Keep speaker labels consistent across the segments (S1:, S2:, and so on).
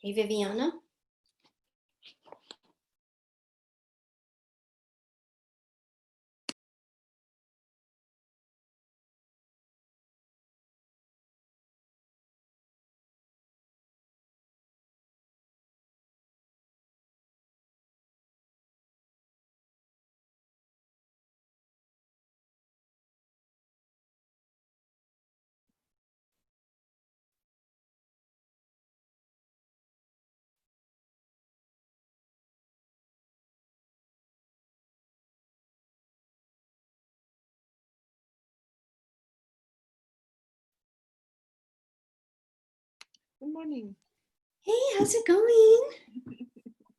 S1: Hey, Viviana.
S2: Good morning.
S1: Hey, how's it going?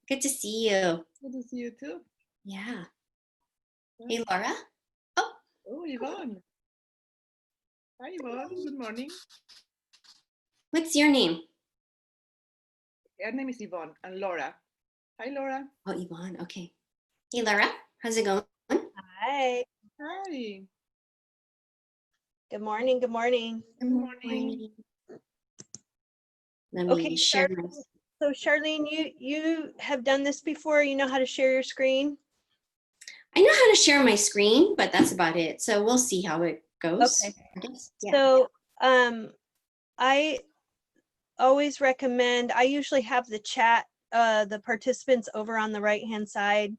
S1: Good to see you.
S2: Good to see you too.
S1: Yeah. Hey, Laura. Oh,
S2: Oh, Yvonne. Hi, Yvonne. Good morning.
S1: what's your name?
S2: Her name is Yvonne and Laura. Hi, Laura.
S1: Oh, Yvonne. Okay. Hey, Laura. How's it going?
S3: Hi.
S2: Hi.
S3: Good morning. Good morning.
S1: Good
S2: morning.
S1: Let me
S3: Okay,
S1: share
S3: Charlene.
S1: my.
S3: So Charlene, you have done this before. You know how to share your screen?
S1: I know how to share my screen, but that's about it. So we'll see how it goes.
S3: Okay.
S1: I guess. Yeah.
S3: So I always recommend, I usually have the chat, the participants over on the right-hand side,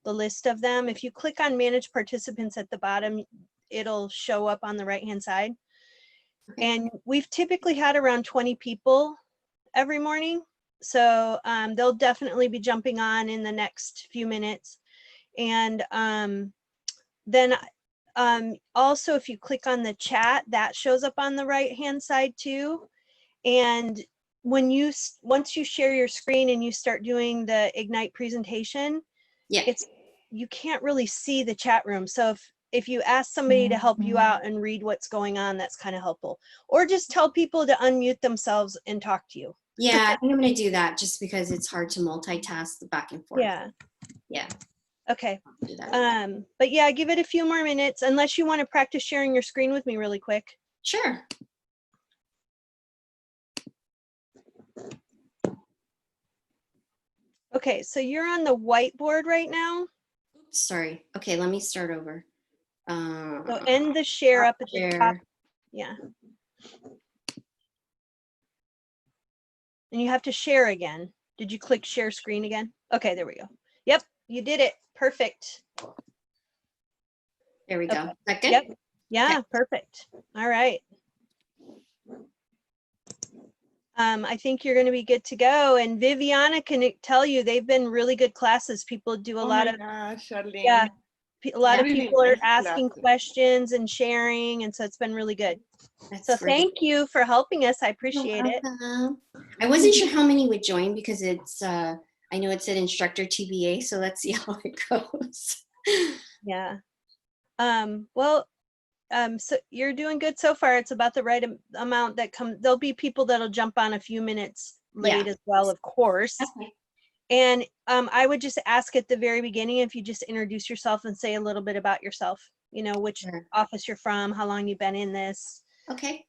S3: the list of them. If you click on manage participants at the bottom, it'll show up on the right-hand side.
S1: Okay.
S3: And we've typically had around 20 people every morning. So they'll definitely be jumping on in the next few minutes. And then also, if you click on the chat, that shows up on the right-hand side too. And when once you share your screen and you start doing the Ignite presentation,
S1: Yeah.
S3: you can't really see the chat room. So if you ask somebody to help you out and read what's going on, that's kind of helpful. Or just tell people to unmute themselves and talk to you.
S1: Yeah, I think I'm going to do that just because it's hard to multitask the back and forth.
S3: Yeah.
S1: Yeah.
S3: Okay.
S1: I'll do that.
S3: But yeah, give it a few more minutes unless you want to practice sharing your screen with me really quick.
S1: Sure.
S3: Okay, so you're on the whiteboard right now.
S1: Oops, sorry. Okay, let me start over.
S3: So end the share up at the top. Yeah. And you have to share again. Did you click share screen again? Okay, there we go. Yep, you did it. Perfect.
S1: There we go.
S3: Okay.
S1: Is that good?
S3: Yep. Yeah,
S1: Okay.
S3: perfect. All right. I think you're going to be good to go. And Viviana can tell you they've been really good classes. People do a lot of,
S2: Gosh, Charlene.
S3: yeah, a lot of
S2: Really
S3: people are
S2: nice
S3: asking
S2: classes.
S3: questions and sharing. And so it's been really good.
S1: That's
S3: So
S1: great.
S3: thank you for helping us. I
S1: You're
S3: appreciate it.
S1: welcome. I wasn't sure how many would join because it's, I know it said instructor TBA, so let's see how it goes.
S3: Yeah. So you're doing good so far. It's about the right amount that there'll be people that'll jump on a few minutes late as well, of course.
S1: Okay.
S3: And I would just ask at the very beginning if you just introduce yourself and say a little bit about yourself, you know, which
S1: Sure.
S3: office you're from, how long you've been in this,
S1: Okay.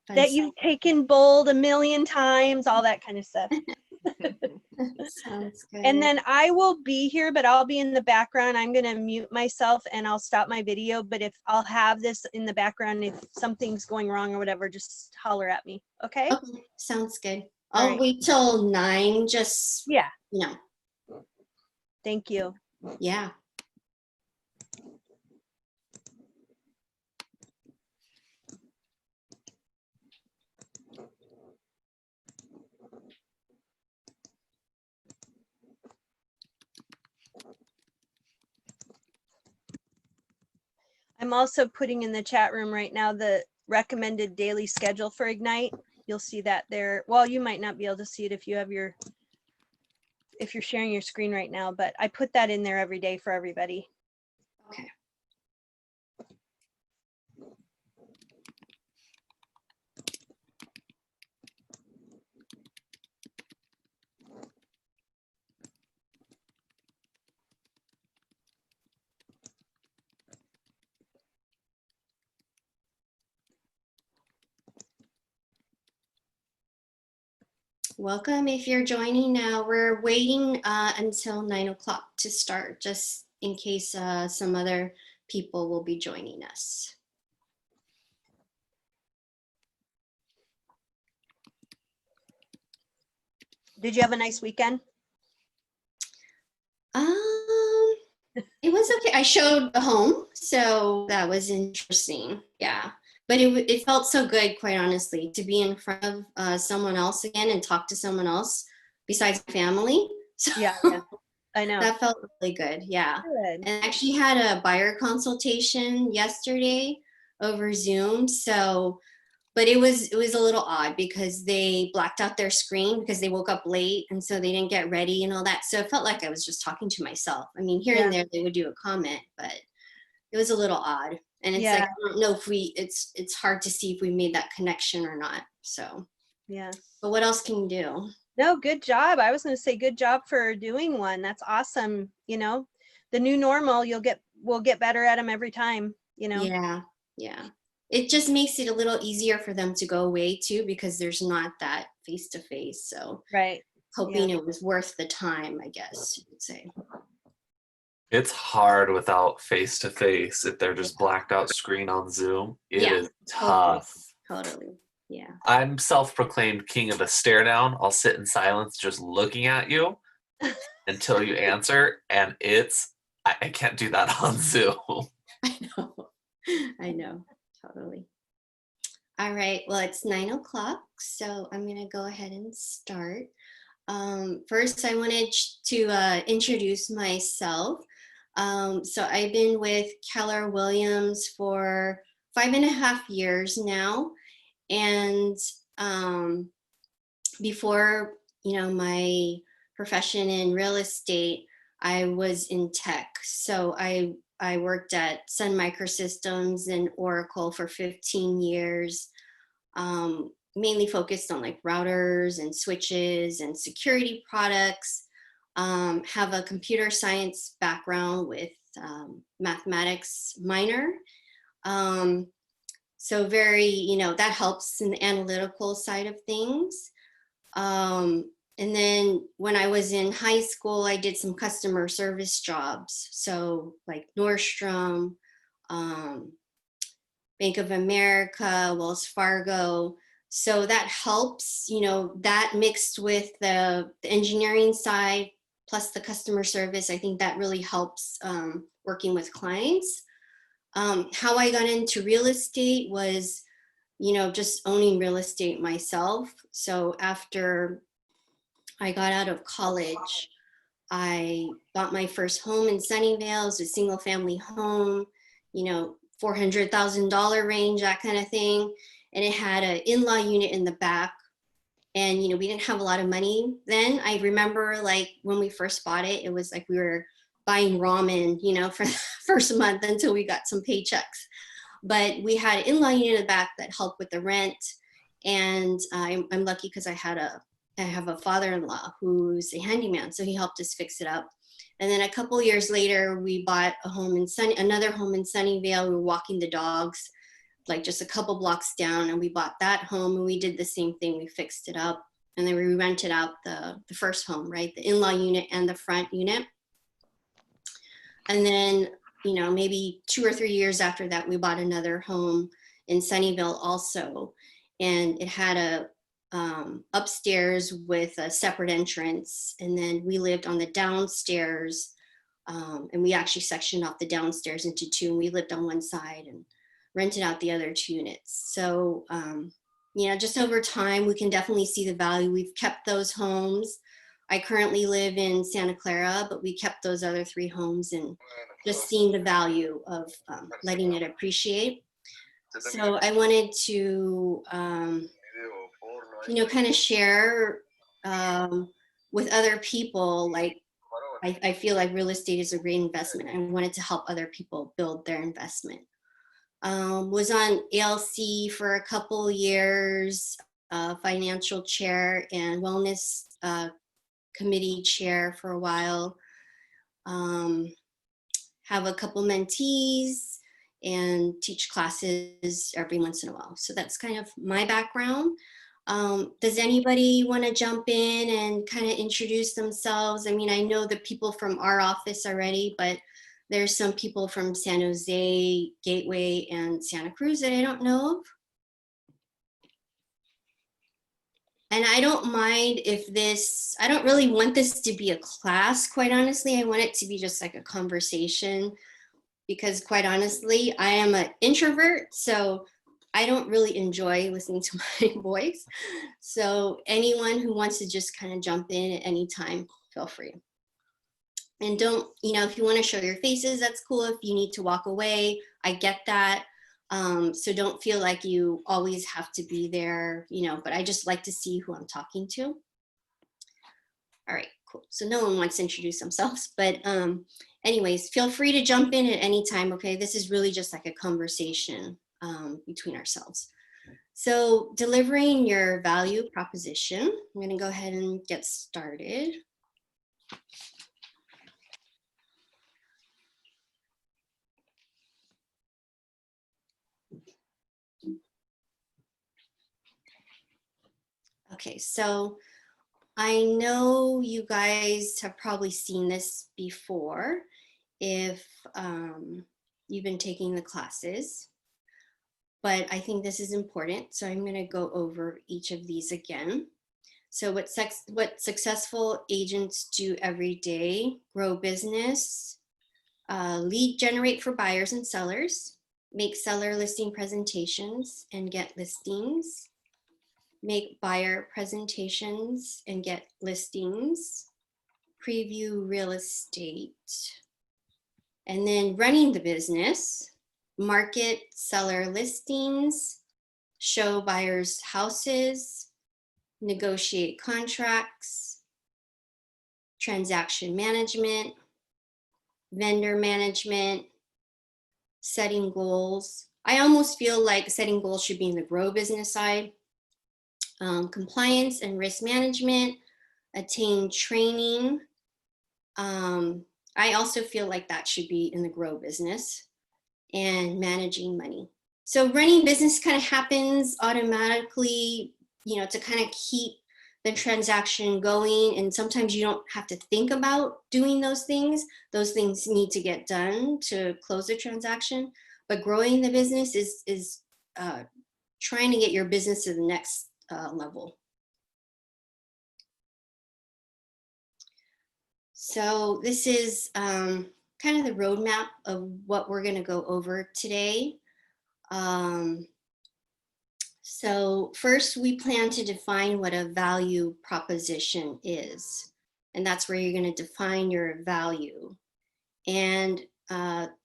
S1: Fun
S3: that
S1: stuff.
S3: you've taken bold 1,000,000 times, all that kind of stuff.
S1: Sounds good.
S3: And then I will be here, but I'll be in the background. I'm going to mute myself and I'll stop my video. But if I'll have this in the background, if something's going wrong or whatever, just holler at me. Okay.
S1: Okay. Sounds good.
S3: All
S1: I'll
S3: right.
S1: wait till 9, just,
S3: Yeah.
S1: you know.
S3: Thank you.
S1: Yeah.
S3: I'm also putting in the chat room right now the recommended daily schedule for Ignite. You'll see that there. Well, you might not be able to see it if you have if you're sharing your screen right now, but I put that in there every day for everybody.
S1: Okay. Welcome. If you're joining now, we're waiting until 9 o'clock to start, just in case some other people will be joining us.
S3: Did you have a nice weekend?
S1: It was okay. I showed the home, so that was interesting. Yeah, but it felt so good, quite honestly, to be in front of someone else again and talk to someone else besides family. So
S3: Yeah, I know.
S1: that felt really good. Yeah,
S3: Good.
S1: and I actually had a buyer consultation yesterday over Zoom. So, but it was a little odd because they blacked out their screen because they woke up late and so they didn't get ready and all that. So it felt like I was just talking to myself. I mean, here and there they would do a comment, but it was a little odd. And it's like, I don't know if it's hard to see if we made that connection or not. So,
S3: yeah.
S1: But what else can you do?
S3: No, good job. I was going to say good job for doing one. That's awesome. You know, the new normal, we'll get better at them every time, you know?
S1: Yeah. It just makes it a little easier for them to go away too, because there's not that face to face. So
S3: Right.
S1: hoping it was worth the time, I guess you could say.
S4: It's hard without face to face. If they're just blacked out screen on Zoom, it is tough.
S1: Totally. Yeah.
S4: I'm self-proclaimed king of the stare down. I'll sit in silence just looking at you until you answer, and I can't do that on Zoom.
S1: I know, totally. All right, well, it's 9 o'clock, so I'm gonna go ahead and start. First, I wanted to introduce myself. So I've been with Keller Williams for 5.5 years now. And before, my profession in real estate, I was in tech. So I worked at Sun Microsystems and Oracle for 15 years, mainly focused on like routers and switches and security products. Have a computer science background with mathematics minor. So very, that helps in the analytical side of things. And then when I was in high school, I did some customer service jobs. So like Nordstrom, Bank of America, Wells Fargo. So that helps, that mixed with the engineering side, plus the customer service. I think that really helps working with clients. How I got into real estate was, just owning real estate myself. So after I got out of college, I bought my first home in Sunnyvale. It was a single family home, $400,000 range, that kind of thing. And it had an in-law unit in the back. And, we didn't have a lot of money then. I remember like when we first bought it, it was like we were buying ramen, for the first month until we got some paychecks. But we had an in-law unit in the back that helped with the rent. And I'm lucky because I have a father-in-law who's a handyman, so he helped us fix it up. And then a couple years later, we bought another home in Sunnyvale. We were walking the dogs, like just a couple blocks down, and we bought that home, and we did the same thing. We fixed it up, and then we rented out the first home, right? The in-law unit and the front unit. And then, maybe 2 or 3 years after that, we bought another home in Sunnyvale also. And it had a upstairs with a separate entrance. And then we lived on the downstairs. And we actually sectioned off the downstairs into 2. And we lived on one side and rented out the other 2 units. So, just over time, we can definitely see the value. We've kept those homes. I currently live in Santa Clara, but we kept those other 3 homes and just seeing the value of letting it appreciate. So I wanted to, kind of share with other people, like, I feel like real estate is a great investment. I wanted to help other people build their investment. Was on ALC for a couple years, financial chair and wellness committee chair for a while. Have a couple mentees and teach classes every once in a while. So that's kind of my background. Does anybody want to jump in and kind of introduce themselves? I mean, I know the people from our office already, but there's some people from San Jose, Gateway, and Santa Cruz that I don't know of. And I don't mind if this, I don't really want this to be a class, quite honestly. I want it to be just like a conversation, because quite honestly, I am an introvert, so I don't really enjoy listening to my voice. So anyone who wants to just kind of jump in at any time, feel free. And don't, you know, if you want to show your faces, that's cool. If you need to walk away, I get that. So don't feel like you always have to be there, you know, but I just like to see who I'm talking to. All right, cool. So no one wants to introduce themselves, but anyways, feel free to jump in at any time, okay? This is really just like a conversation between ourselves. So delivering your value proposition, I'm gonna go ahead and get started. Okay, so I know you guys have probably seen this before if you've been taking the classes, but I think this is important. So I'm going to go over each of these again. So what successful agents do every day: grow business, lead generate for buyers and sellers, make seller listing presentations and get listings, make buyer presentations and get listings, preview real estate, and then running the business, market seller listings, show buyers houses, negotiate contracts, transaction management, vendor management, setting goals. I almost feel like setting goals should be in the grow business side. Compliance and risk management, attain training. I also feel like that should be in the grow business, and managing money. So running business kind of happens automatically, you know, to kind of keep the transaction going. And sometimes you don't have to think about doing those things. Those things need to get done to close the transaction. But growing the business is trying to get your business to the next level. So this is kind of the roadmap of what we're going to go over today. So first, we plan to define what a value proposition is. And that's where you're going to define your value. And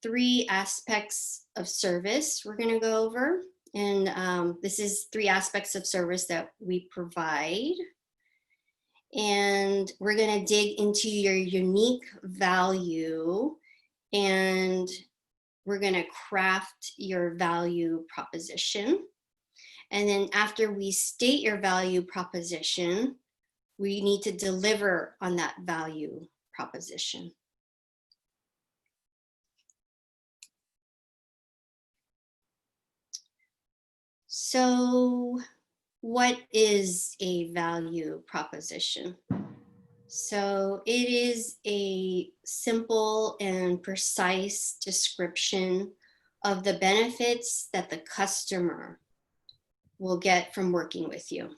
S1: 3 aspects of service we're going to go over. And this is 3 aspects of service that we provide. And we're going to dig into your unique value, and we're going to craft your value proposition. And then after we state your value proposition, we need to deliver on that value proposition. So what is a value proposition? So it is a simple and precise description of the benefits that the customer will get from working with you.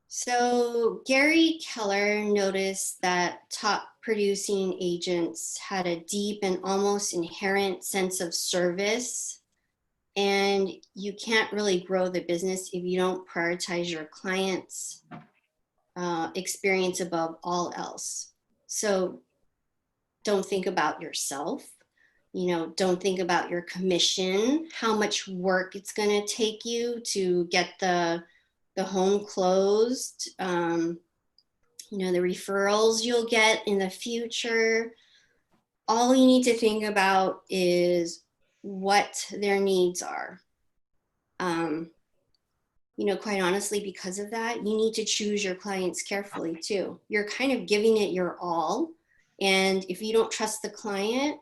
S1: So Gary Keller noticed that top producing agents had a deep and almost inherent sense of service, and you can't really grow the business if you don't prioritize your clients' experience above all else. So don't think about yourself, you know, don't think about your commission, how much work it's going to take you to get the home closed, you know, the referrals you'll get in the future. All you need to think about is what their needs are. You know, quite honestly, because of that, you need to choose your clients carefully too. You're kind of giving it your all. And if you don't trust the client,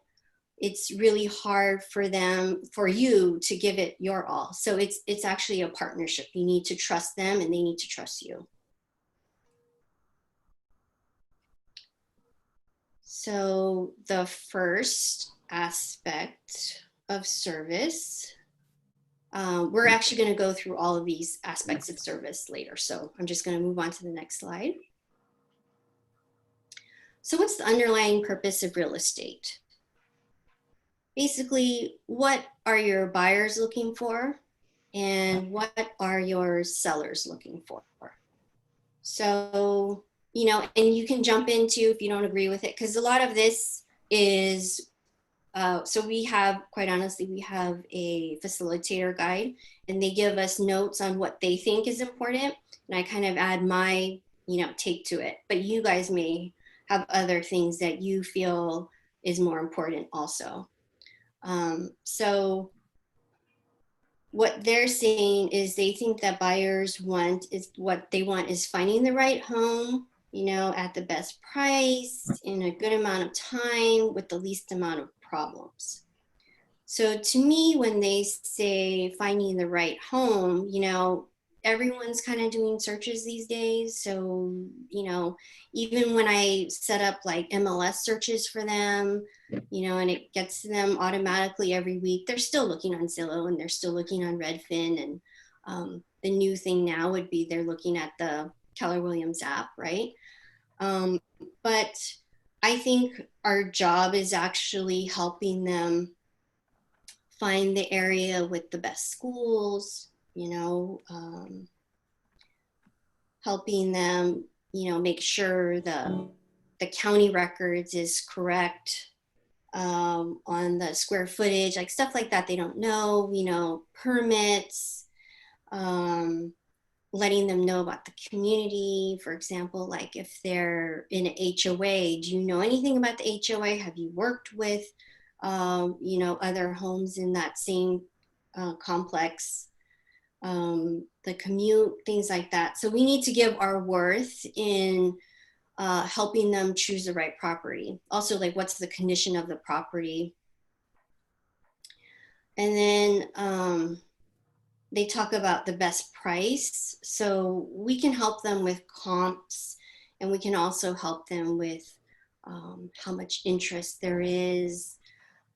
S1: it's really hard for you to give it your all. So it's actually a partnership. You need to trust them and they need to trust you. So the first aspect of service, we're actually going to go through all of these aspects of service later. So I'm just going to move on to the next slide. So what's the underlying purpose of real estate? Basically, what are your buyers looking for? And what are your sellers looking for? So, you know, and you can jump into if you don't agree with it, because a lot of this is, so we have, quite honestly, we have a facilitator guide and they give us notes on what they think is important. And I kind of add my, you know, take to it. But you guys may have other things that you feel is more important also. So what they're saying is they think that buyers want is what they want is finding the right home, you know, at the best price in a good amount of time with the least amount of problems. So to me, when they say finding the right home, you know, everyone's kind of doing searches these days. So, you know, even when I set up like MLS searches for them, you know, and it gets to them automatically every week, they're still looking on Zillow and they're still looking on Redfin. And the new thing now would be they're looking at the Keller Williams app, right? But I think our job is actually helping them find the area with the best schools, you know, helping them, you know, make sure the county records is correct on the square footage, like stuff like that they don't know, you know, permits, letting them know about the community. For example, like if they're in an HOA, do you know anything about the HOA? Have you worked with, you know, other homes in that same complex? The commute, things like that. So we need to give our worth in helping them choose the right property. Also, like what's the condition of the property? And then they talk about the best price. So we can help them with comps and we can also help them with how much interest there is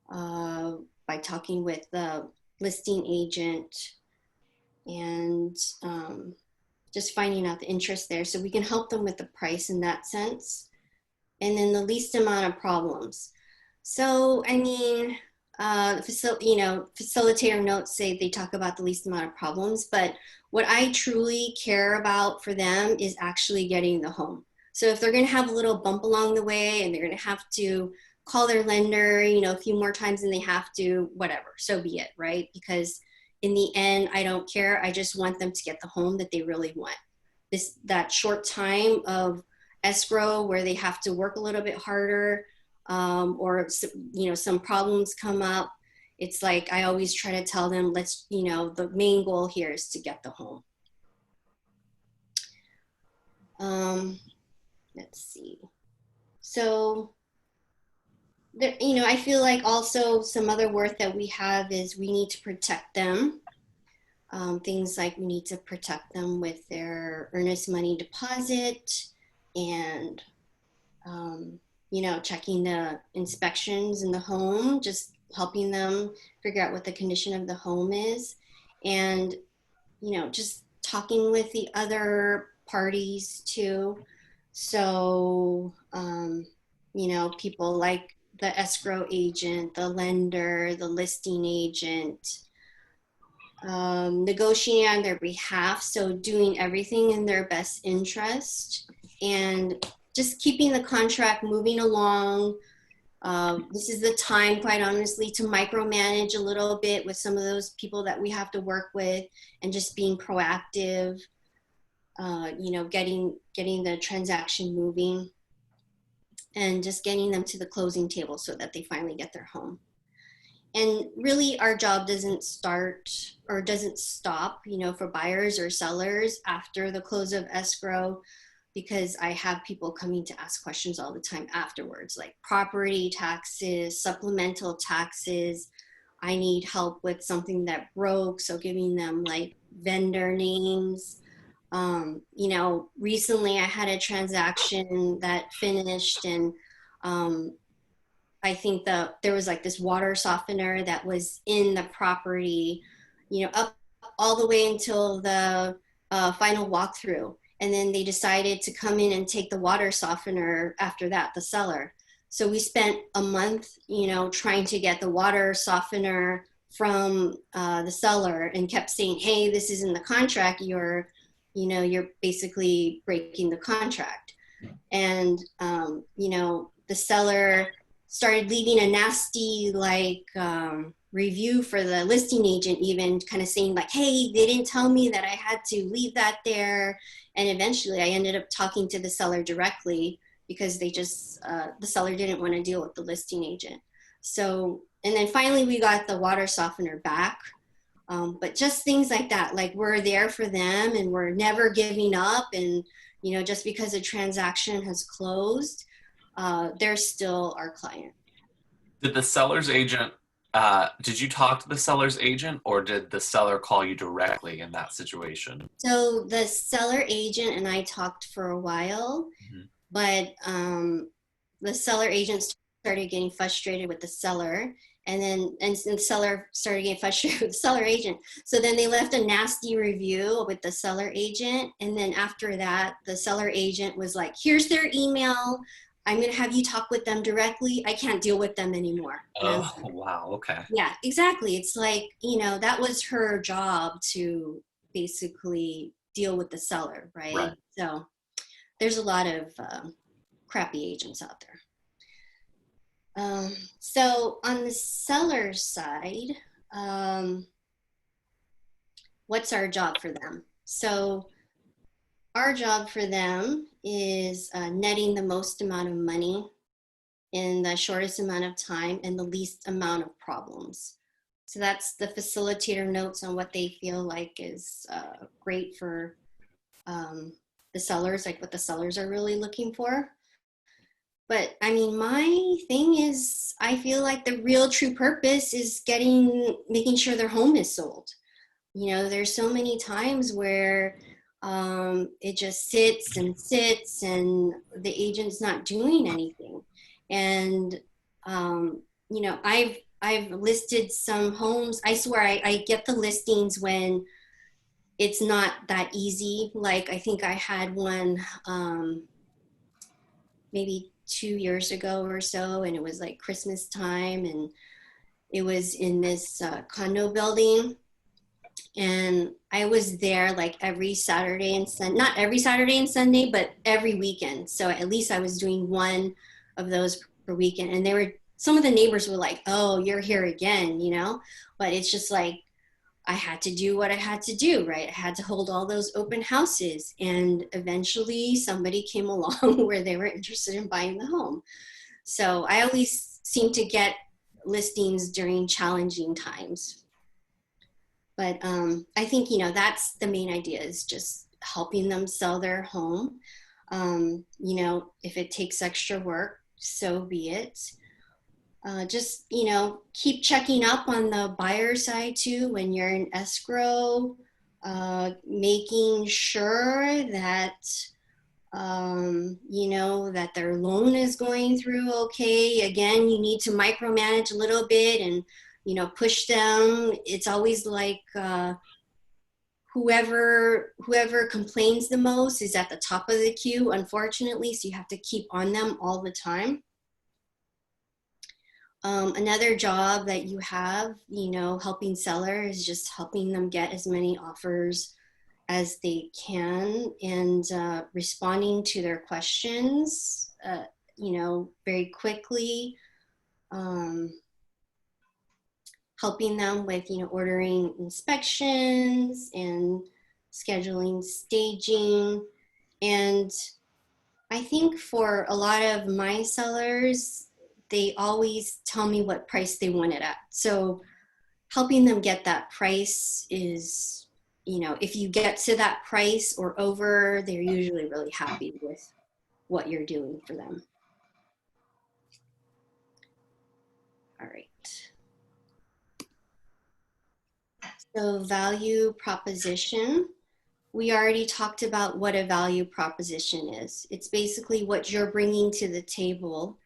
S1: by talking with the listing agent and just finding out the interest there. So we can help them with the price in that sense. And then the least amount of problems. So, I mean, you know, facilitator notes say they talk about the least amount of problems, but what I truly care about for them is actually getting the home. So if they're going to have a little bump along the way and they're going to have to call their lender, you know, a few more times than they have to, whatever, so be it, right? Because in the end, I don't care. I just want them to get the home that they really want. That short time of escrow where they have to work a little bit harder, or, you know, some problems come up. It's like, I always try to tell them, let's, you know, the main goal here is to get the home. Let's see. So, there, you know, I feel like also some other worth that we have is we need to protect them. Things like we need to protect them with their earnest money deposit and, you know, checking the inspections in the home, just helping them figure out what the condition of the home is. And, you know, just talking with the other parties too. So, you know, people like the escrow agent, the lender, the listing agent, negotiating on their behalf. So doing everything in their best interest and just keeping the contract moving along. This is the time, quite honestly, to micromanage a little bit with some of those people that we have to work with and just being proactive, you know, getting the transaction moving and just getting them to the closing table so that they finally get their home. And really our job doesn't start or doesn't stop, you know, for buyers or sellers after the close of escrow. because I have people coming to ask questions all the time afterwards, like property taxes, supplemental taxes. I need help with something that broke, so giving them like vendor names. You know, recently I had a transaction that finished, and I think there was like this water softener that was in the property, you know, up all the way until the final walkthrough. And then they decided to come in and take the water softener after that, the seller. So we spent a month, you know, trying to get the water softener from the seller, and kept saying, hey, this is in the contract. You're basically breaking the contract. And, you know, the seller started leaving a nasty review for the listing agent, even kind of saying like, hey, they didn't tell me that I had to leave that there. And eventually I ended up talking to the seller directly, because they just, the seller didn't want to deal with the listing agent. So, and then finally we got the water softener back. But just things like that, like we're there for them and we're never giving up. And, you know, just because a transaction has closed, they're still our client.
S4: Did the seller's agent, did you talk to the seller's agent, or did the seller call you directly in that situation?
S1: So the seller agent and I talked for a while, but the seller agent started getting frustrated with the seller, and the seller started getting frustrated with the seller agent. So then they left a nasty review with the seller agent. And then after that, the seller agent was like, here's their email. I'm going to have you talk with them directly. I can't deal with them anymore.
S4: Oh, wow. Okay.
S1: Yeah, exactly. It's like, you know, that was her job to basically deal with the seller, right? So there's a lot of crappy agents out there. So on the seller side, what's our job for them? So our job for them is netting the most amount of money in the shortest amount of time and the least amount of problems. So that's the facilitator notes on what they feel like is great for the sellers, like what the sellers are really looking for. But I mean, my thing is, I feel like the real true purpose is making sure their home is sold. You know, there's so many times where it just sits and sits and the agent's not doing anything. And, you know, I've listed some homes. I swear I get the listings when it's not that easy. Like I think I had one maybe 2 years ago or so, and it was like Christmas time, and it was in this condo building. And I was there like every Saturday and Sunday, not every Saturday and Sunday, but every weekend. So at least I was doing one of those per weekend. And some of the neighbors were like, oh, you're here again, you know? But it's just like, I had to do what I had to do, right? I had to hold all those open houses. And eventually somebody came along where they were interested in buying the home. So I always seem to get listings during challenging times. But I think, you know, that's the main idea, is just helping them sell their home. You know, if it takes extra work, so be it. Just, you know, keep checking up on the buyer side too when you're in escrow, making sure that, you know, that their loan is going through okay. Again, you need to micromanage a little bit and, you know, push them. It's always like whoever complains the most is at the top of the queue, unfortunately, so you have to keep on them all the time. Another job that you have, you know, helping sellers is just helping them get as many offers as they can, and responding to their questions, you know, very quickly. Helping them with, you know, ordering inspections and scheduling staging. And I think for a lot of my sellers, they always tell me what price they want it at. So helping them get that price is you know, if you get to that price or over, they're usually really happy with what you're doing for them. All right. So value proposition. We already talked about what a value proposition is. It's basically what you're bringing to the table,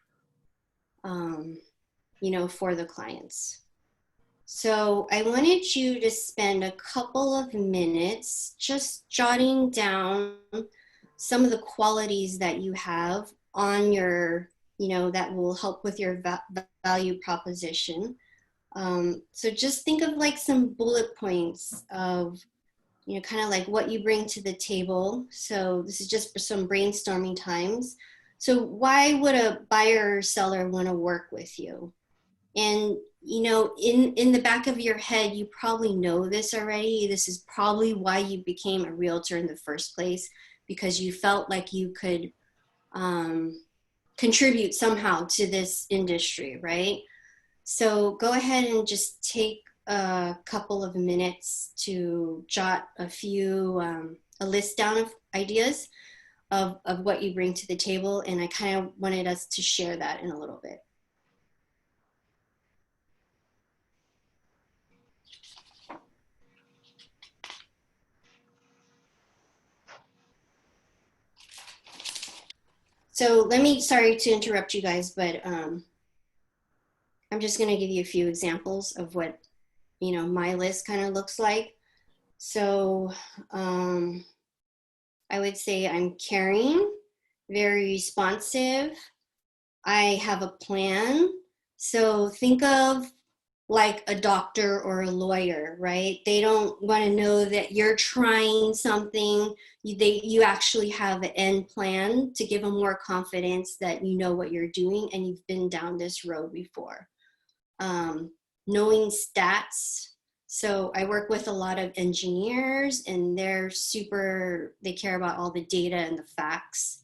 S1: you know, for the clients. So I wanted you to spend a couple of minutes just jotting down some of the qualities that you have on your, you know, that will help with your value proposition. So just think of like some bullet points of, you know, kind of like what you bring to the table. So this is just for some brainstorming times. So why would a buyer or seller want to work with you? And, you know, in the back of your head, you probably know this already. This is probably why you became a realtor in the first place, because you felt like you could contribute somehow to this industry, right? So go ahead and just take a couple of minutes to jot a list down of ideas of what you bring to the table. And I kind of wanted us to share that in a little bit. So sorry to interrupt you guys, but I'm just going to give you a few examples of what, you know, my list kind of looks like. So I would say I'm caring, very responsive. I have a plan. So think of like a doctor or a lawyer, right? They don't want to know that you're trying something. You actually have an end plan to give them more confidence that you know what you're doing and you've been down this road before. Knowing stats. So I work with a lot of engineers and they care about all the data and the facts.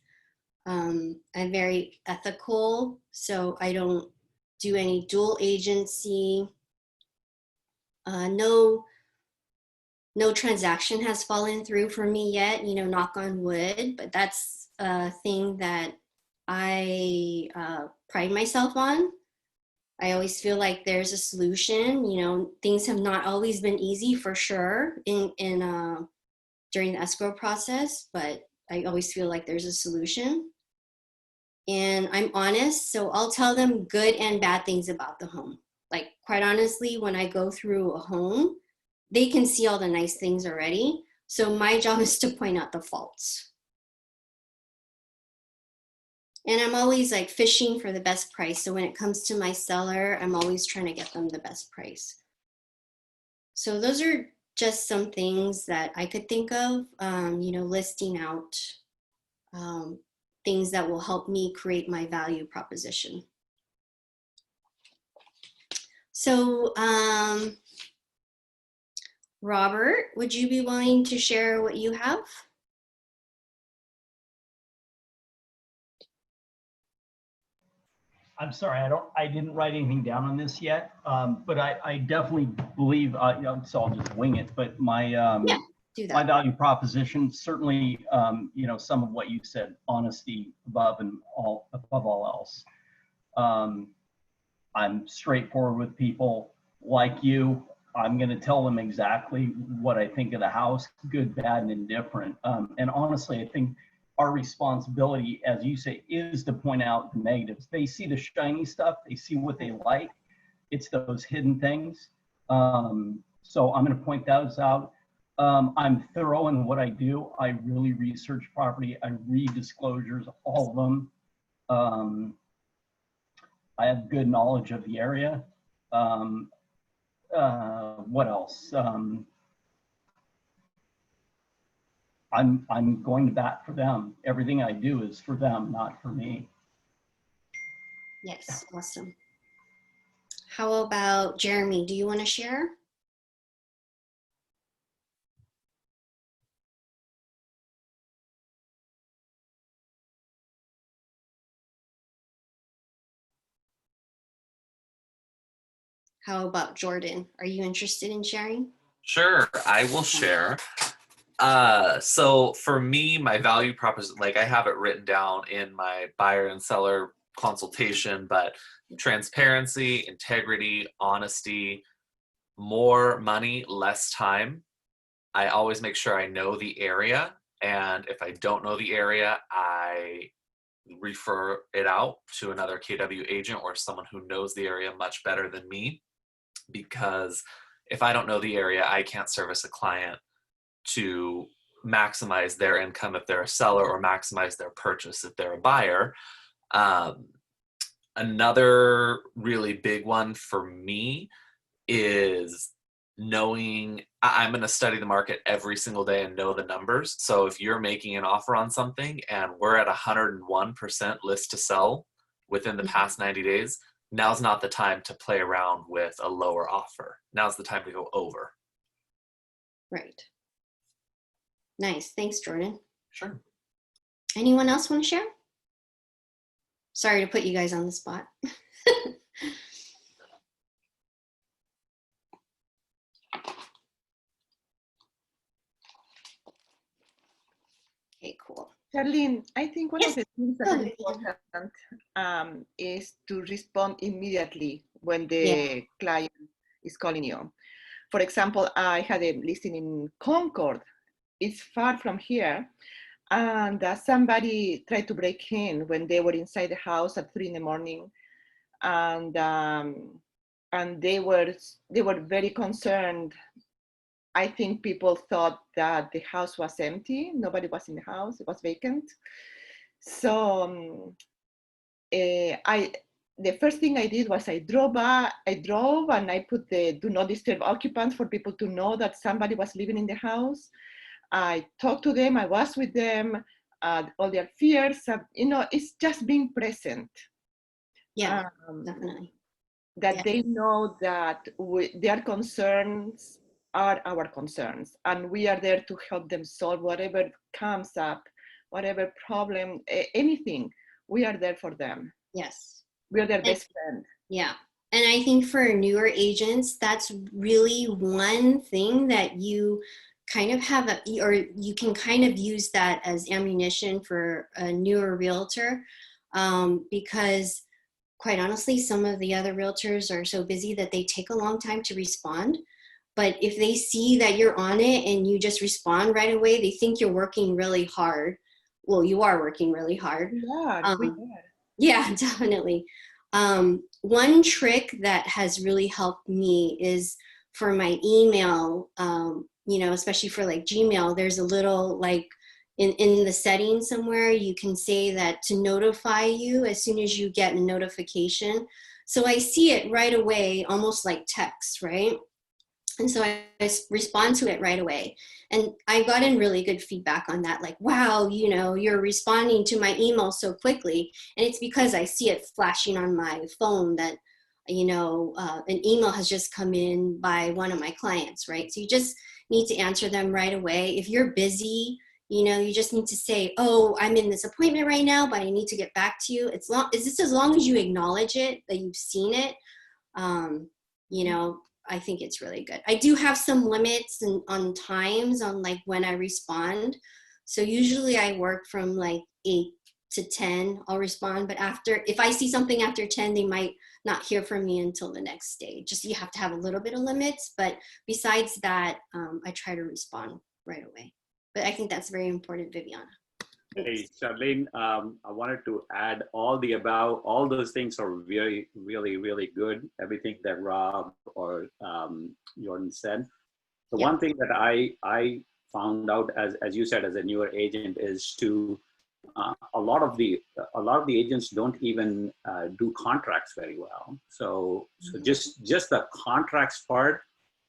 S1: I'm very ethical, so I don't do any dual agency. No transaction has fallen through for me yet, you know, knock on wood, but that's a thing that I pride myself on. I always feel like there's a solution. You know, things have not always been easy for sure during the escrow process, but I always feel like there's a solution. And I'm honest, so I'll tell them good and bad things about the home. Like, quite honestly, when I go through a home, they can see all the nice things already. So my job is to point out the faults. And I'm always like fishing for the best price. So when it comes to my seller, I'm always trying to get them the best price. So those are just some things that I could think of, you know, listing out things that will help me create my value proposition. So Robert, would you be willing to share what you have?
S5: I'm sorry, I didn't write anything down on this yet, but I definitely believe, you know, so I'll just wing it. But my
S1: Do that.
S5: my value proposition, certainly, you know, some of what you said, honesty above all else. I'm straightforward with people like you. I'm going to tell them exactly what I think of the house, good, bad, and indifferent. And honestly, I think our responsibility, as you say, is to point out the negatives. They see the shiny stuff, they see what they like. It's those hidden things. So I'm going to point those out. I'm thorough in what I do. I really research property. I read disclosures, all of them. I have good knowledge of the area. What else? I'm going to bat for them. Everything I do is for them, not for me.
S1: Yes, awesome. How about Jeremy? Do you want to share? How about Jordan? Are you interested in sharing?
S4: Sure, I will share. So for me, my value proposition, like I have it written down in my buyer and seller consultation, but transparency, integrity, honesty, more money, less time. I always make sure I know the area. And if I don't know the area, I refer it out to another KW agent or someone who knows the area much better than me. Because if I don't know the area, I can't service a client to maximize their income if they're a seller or maximize their purchase if they're a buyer. Another really big one for me is knowing I'm going to study the market every single day and know the numbers. So if you're making an offer on something and we're at 101% list to sell within the past 90 days, now's not the time to play around with a lower offer. Now's the time to go over.
S1: Right. Nice. Thanks, Jordan.
S4: Sure.
S1: Anyone else want to share? Sorry to put you guys on the spot. Okay, cool.
S2: Charlene, I think one
S1: Yes.
S2: of the things that
S1: Go
S2: is
S1: ahead.
S2: important is to respond immediately when the client is calling you. For example, I had a listing in Concord. It's far from here. And somebody tried to break in when they were inside the house at 3 in the morning. And they were very concerned. I think people thought that the house was empty. Nobody was in the house. It was vacant. So the first thing I did was I drove and I put the do not disturb occupants for people to know that somebody was living in the house. I talked to them. I was with them. All their fears. It's just being present.
S1: Yeah, definitely.
S2: That
S1: Yeah.
S2: they know that their concerns are our concerns, and we are there to help them solve whatever comes up, whatever problem, anything. We are there for them.
S1: Yes.
S2: We are their best friend.
S1: Yeah. And I think for newer agents, that's really one thing that you kind of have, or you can kind of use that as ammunition for a newer realtor, because quite honestly, some of the other realtors are so busy that they take a long time to respond. But if they see that you're on it and you just respond right away, they think you're working really hard. Well, you are working really hard.
S2: We are.
S1: Yeah, definitely. One trick that has really helped me is for my email, especially for like Gmail, there's a little like in the settings somewhere, you can say that to notify you as soon as you get a notification. So I see it right away, almost like text, right? And so I respond to it right away. And I got in really good feedback on that. Like, wow, you're responding to my email so quickly. And it's because I see it flashing on my phone that, an email has just come in by one of my clients, right? So you just need to answer them right away. If you're busy, you just need to say, oh, I'm in this appointment right now, but I need to get back to you. It's just as long as you acknowledge it, that you've seen it, I think it's really good. I do have some limits on times on like when I respond. So usually I work from like 8 to 10, I'll respond. But if I see something after 10, they might not hear from me until the next day. Just you have to have a little bit of limits. But besides that, I try to respond right away. But I think that's very important, Viviana.
S6: Hey, Charlene, I wanted to add all the above. All those things are really, really, really good. Everything that Rob or Jordan said. The one thing that I found out, as you said, as a newer agent, is to a lot of the agents don't even do contracts very well. So just the contracts part,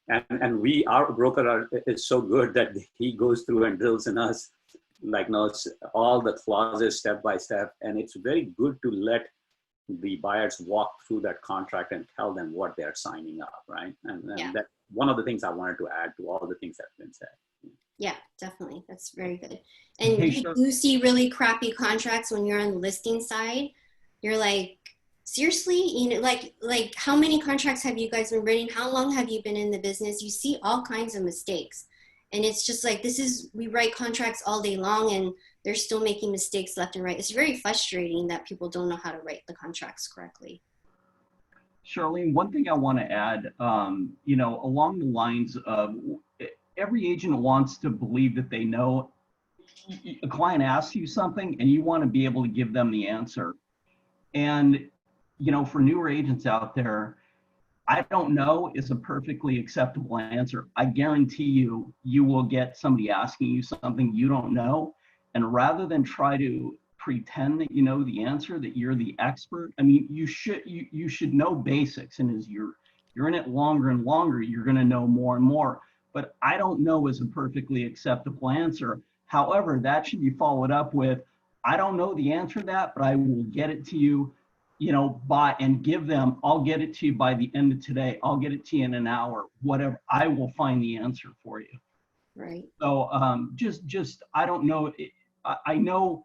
S6: and our broker is so good that he goes through and drills in us, like knows all the clauses step by step, and it's very good to let the buyers walk through that contract and tell them what they're signing up, right? And that's one of the things I wanted to add to all the things that have been said.
S1: Yeah, definitely. That's very good. And you do see really crappy contracts when you're on the listing side. You're like, seriously, you know, like how many contracts have you guys been writing? How long have you been in the business? You see all kinds of mistakes. And it's just like, we write contracts all day long and they're still making mistakes left and right. It's very frustrating that people don't know how to write the contracts correctly.
S5: Charlene, one thing I want to add, you know, along the lines of every agent wants to believe that they know. A client asks you something and you want to be able to give them the answer. And, you know, for newer agents out there, I don't know is a perfectly acceptable answer. I guarantee you, you will get somebody asking you something you don't know. And rather than try to pretend that you know the answer, that you're the expert, I mean, you should know basics. And as you're in it longer and longer, you're going to know more and more. But I don't know is a perfectly acceptable answer. However, that should be followed up with, I don't know the answer to that, but I will get it to you, you know, I'll get it to you by the end of today. I'll get it to you in an hour, whatever. I will find the answer for you.
S1: Right.
S5: So I don't know. I know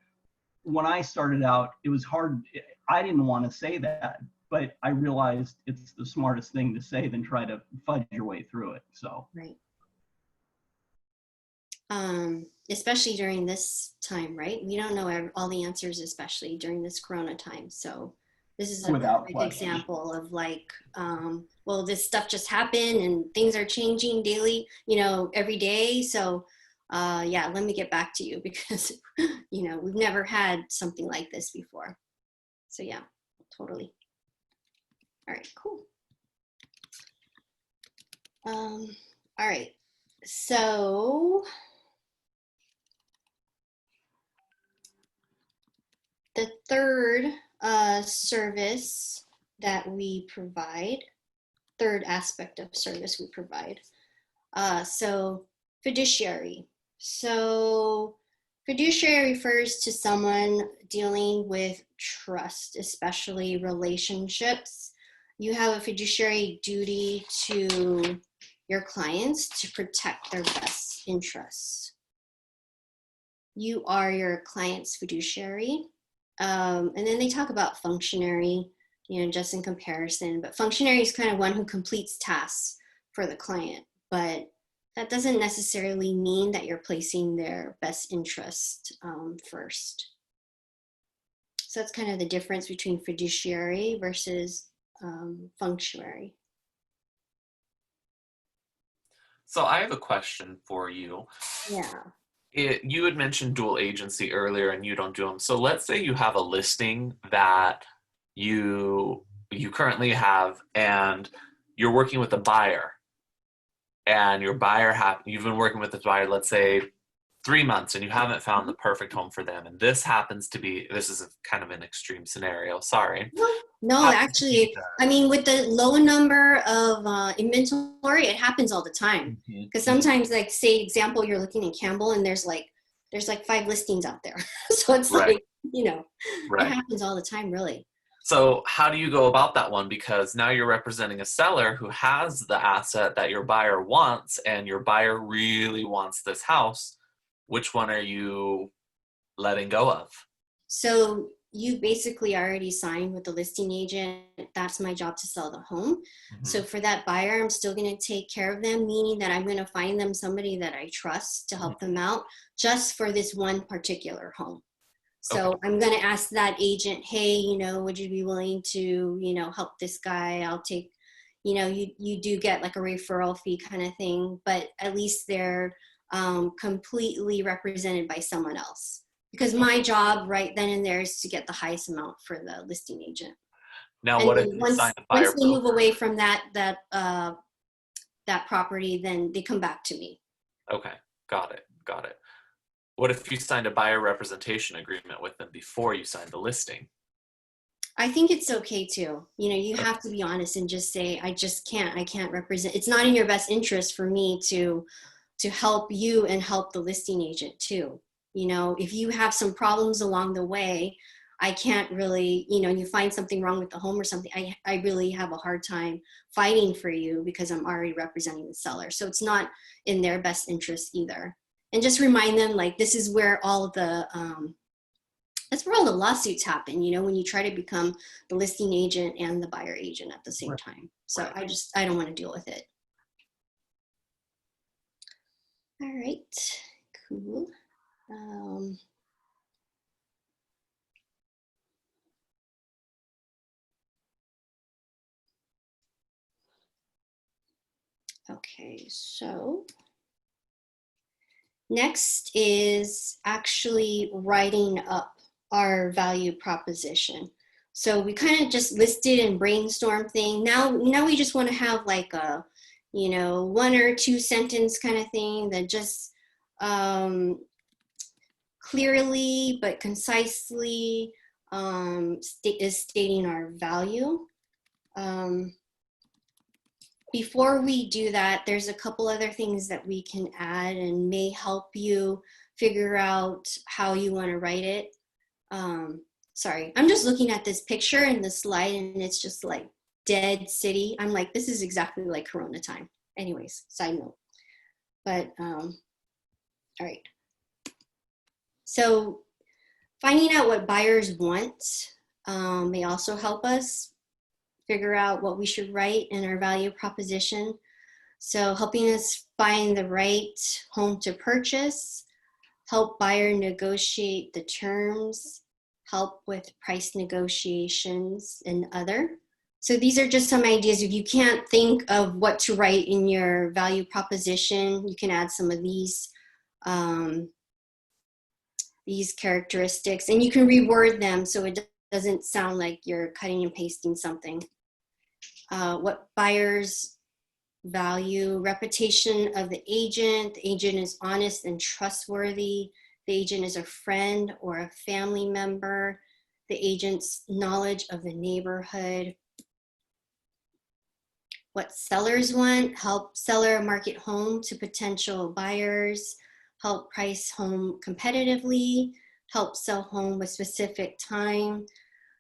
S5: when I started out, it was hard. I didn't want to say that, but I realized it's the smartest thing to say than try to fudge your way through it. So.
S1: Right. Especially during this time, right? We don't know all the answers, especially during this Corona time. So this is a perfect example of like, well, this stuff just happened and things are changing daily, you know, every day. So yeah, let me get back to you because, you know, we've never had something like this before. So yeah, totally. All right, cool. All right, so the third service that we provide, third aspect of service we provide. So fiduciary. So fiduciary refers to someone dealing with trust, especially relationships. You have a fiduciary duty to your clients to protect their best interests. You are your client's fiduciary. And then they talk about functionary, you know, just in comparison, but functionary is kind of one who completes tasks for the client, but that doesn't necessarily mean that you're placing their best interest first. So that's kind of the difference between fiduciary versus functionary.
S4: So I have a question for you.
S1: Yeah.
S4: You had mentioned dual agency earlier and you don't do them. So let's say you have a listing that you currently have and you're working with a buyer and your buyer you've been working with this buyer, let's say 3 months, and you haven't found the perfect home for them. And this is a kind of an extreme scenario. Sorry.
S1: No, actually, I mean, with the low number of inventory, it happens all the time. Because sometimes, like, say, example, you're looking in Campbell and there's like 5 listings out there. So it's
S4: Right.
S1: like, you know,
S4: Right.
S1: It happens all the time, really.
S4: So how do you go about that one? Because now you're representing a seller who has the asset that your buyer wants, and your buyer really wants this house. Which one are you letting go of?
S1: So you basically already signed with the listing agent. That's my job to sell the home.
S4: Mm-hmm.
S1: So for that buyer, I'm still going to take care of them, meaning that I'm going to find them somebody that I trust to help them out just for this one particular home. So I'm going to ask that agent, hey, you know, would you be willing to, you know, help this guy? I'll take, you know, you do get like a referral fee kind of thing, but at least they're completely represented by someone else. Because my job right then and there is to get the highest amount for the listing agent.
S4: Now,
S1: and
S4: what if you sign a buyer
S1: once they move away from that property, then they come back to me. Okay,
S4: got it. What if you signed a buyer representation agreement with them before you signed the listing?
S1: I think it's okay too. You know, you have to be honest and just say, I can't represent. It's not in your best interest for me to help you and help the listing agent too. You know, if you have some problems along the way, I can't really, you know, you find something wrong with the home or something, I really have a hard time fighting for you because I'm already representing the seller. So it's not in their best interest either. And just remind them, like, this is where all the That's where all the lawsuits happen, you know, when you try to become the listing agent and the buyer agent at the same time. So I don't want to deal with it. All right, cool. Okay, so next is actually writing up our value proposition. So we kind of just listed and brainstormed thing. Now we just want to have like a, you know, 1 or 2 sentence kind of thing that just clearly but concisely is stating our value. Before we do that, there's a couple other things that we can add and may help you figure out how you want to write it. Sorry, I'm just looking at this picture in the slide and it's just like dead city. I'm like, this is exactly like Corona time. Anyways, side note. But, all right. So finding out what buyers want may also help us figure out what we should write in our value proposition. So helping us find the right home to purchase, help buyer negotiate the terms, help with price negotiations, and other. So these are just some ideas. If you can't think of what to write in your value proposition, you can add some of these characteristics, and you can reword them so it doesn't sound like you're cutting and pasting something. What buyers value, reputation of the agent is honest and trustworthy, the agent is a friend or a family member, the agent's knowledge of the neighborhood. What sellers want, help seller market home to potential buyers, help price home competitively, help sell home with specific time,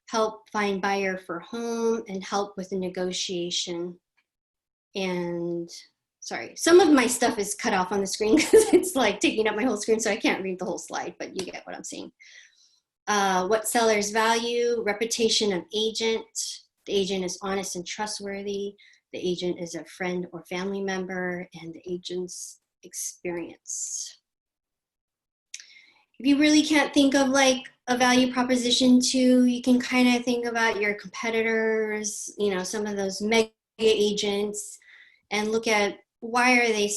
S1: help find buyer for home, and help with the negotiation. And sorry, some of my stuff is cut off on the screen because it's like taking up my whole screen, so I can't read the whole slide, but you get what I'm saying. What sellers value, reputation of agent, the agent is honest and trustworthy, the agent is a friend or family member, and the agent's experience. If you really can't think of like a value proposition too, you can kind of think about your competitors, you know, some of those mega agents, and look at why are they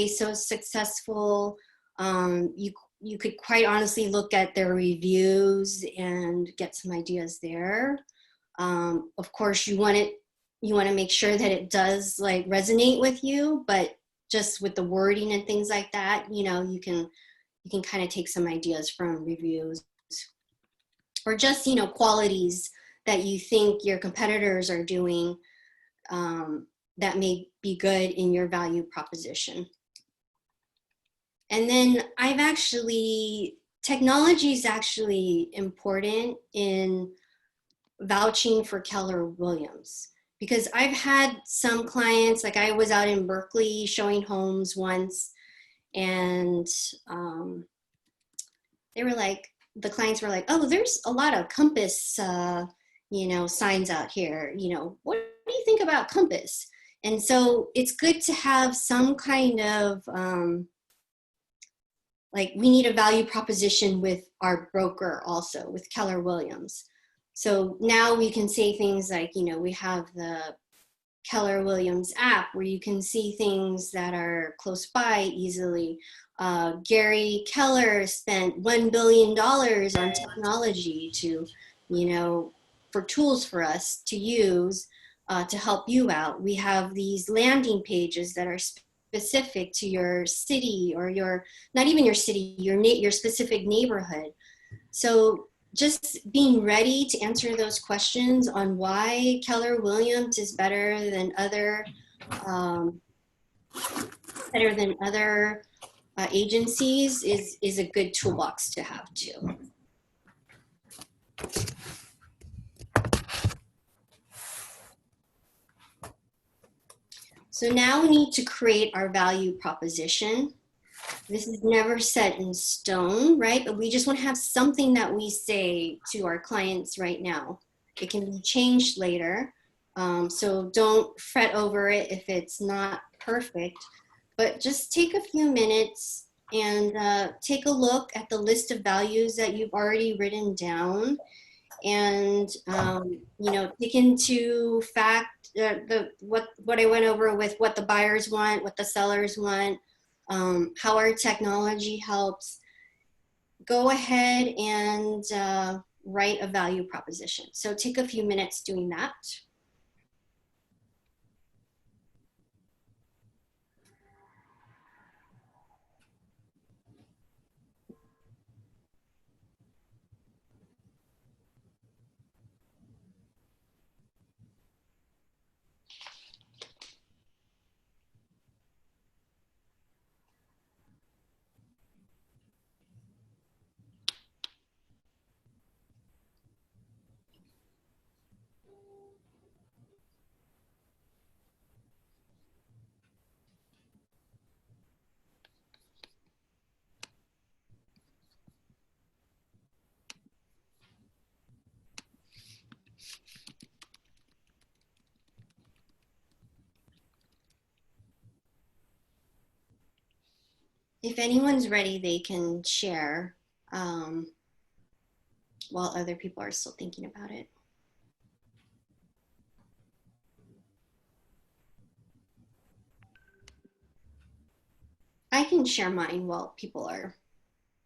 S1: so successful. You could quite honestly look at their reviews and get some ideas there. Of course, you want to make sure that it does like resonate with you, but just with the wording and things like that, you know, you can kind of take some ideas from reviews, or just, you know, qualities that you think your competitors are doing that may be good in your value proposition. And then technology is actually important in vouching for Keller Williams, because I've had some clients, like I was out in Berkeley showing homes once, and they were like, the clients were like, oh, there's a lot of Compass, you know, signs out here. You know, what do you think about Compass? And so it's good to have some kind of, like, we need a value proposition with our broker also, with Keller Williams. So now we can say things like, you know, we have the Keller Williams app where you can see things that are close by easily. Gary Keller spent $1 billion on technology to, you know, for tools for us to use to help you out. We have these landing pages that are specific to your city, or your, not even your city, your specific neighborhood. So just being ready to answer those questions on why Keller Williams is better than other agencies is a good toolbox to have too. So now we need to create our value proposition. this is never set in stone, right? But we just want to have something that we say to our clients right now. It can be changed later. So don't fret over it if it's not perfect, but just take a few minutes and take a look at the list of values that you've already written down, and take into fact what I went over with what the buyers want, what the sellers want, how our technology helps. Go ahead and write a value proposition. So take a few minutes doing that. If anyone's ready, they can share while other people are still thinking about it. I can share mine while people are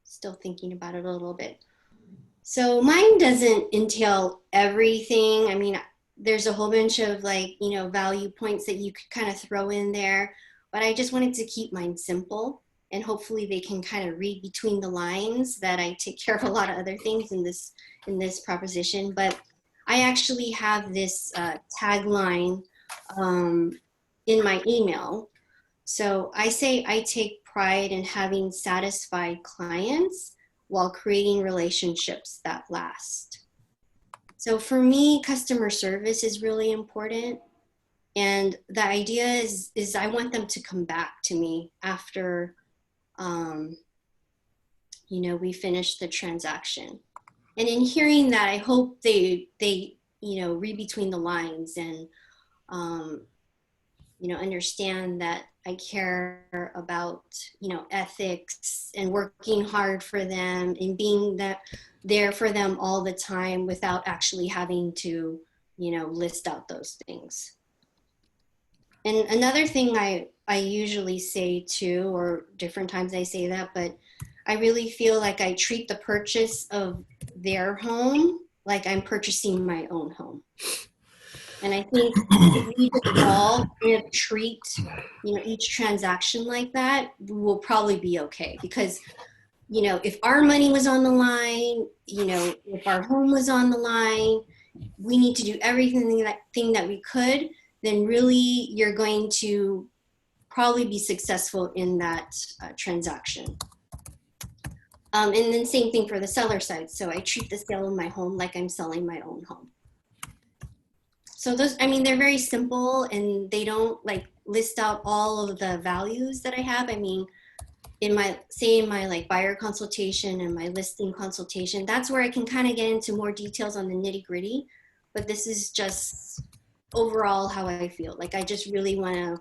S1: still thinking about it a little bit. So mine doesn't entail everything. I mean, there's a whole bunch of value points that you could kind of throw in there, but I just wanted to keep mine simple, and hopefully they can kind of read between the lines that I take care of a lot of other things in this proposition. But I actually have this tagline in my email. So I say I take pride in having satisfied clients while creating relationships that last. So for me, customer service is really important. And the idea is I want them to come back to me after, we finish the transaction. And in hearing that, I hope they read between the lines and, understand that I care about, ethics and working hard for them and being there for them all the time without actually having to, list out those things. And another thing I usually say too, or different times I say that, but I really feel like I treat the purchase of their home like I'm purchasing my own home. And I think if we just all kind of treat, each transaction like that, we will probably be okay. Because, if our money was on the line, if our home was on the line, we need to do everything that we could, then really you're going to probably be successful in that transaction. And then same thing for the seller side. So I treat the sale of my home like I'm selling my own home. So those, they're very simple, and they don't list out all of the values that I have. I mean, in my buyer consultation and my listing consultation, that's where I can kind of get into more details on the nitty gritty. But this is just overall how I feel. I just really want to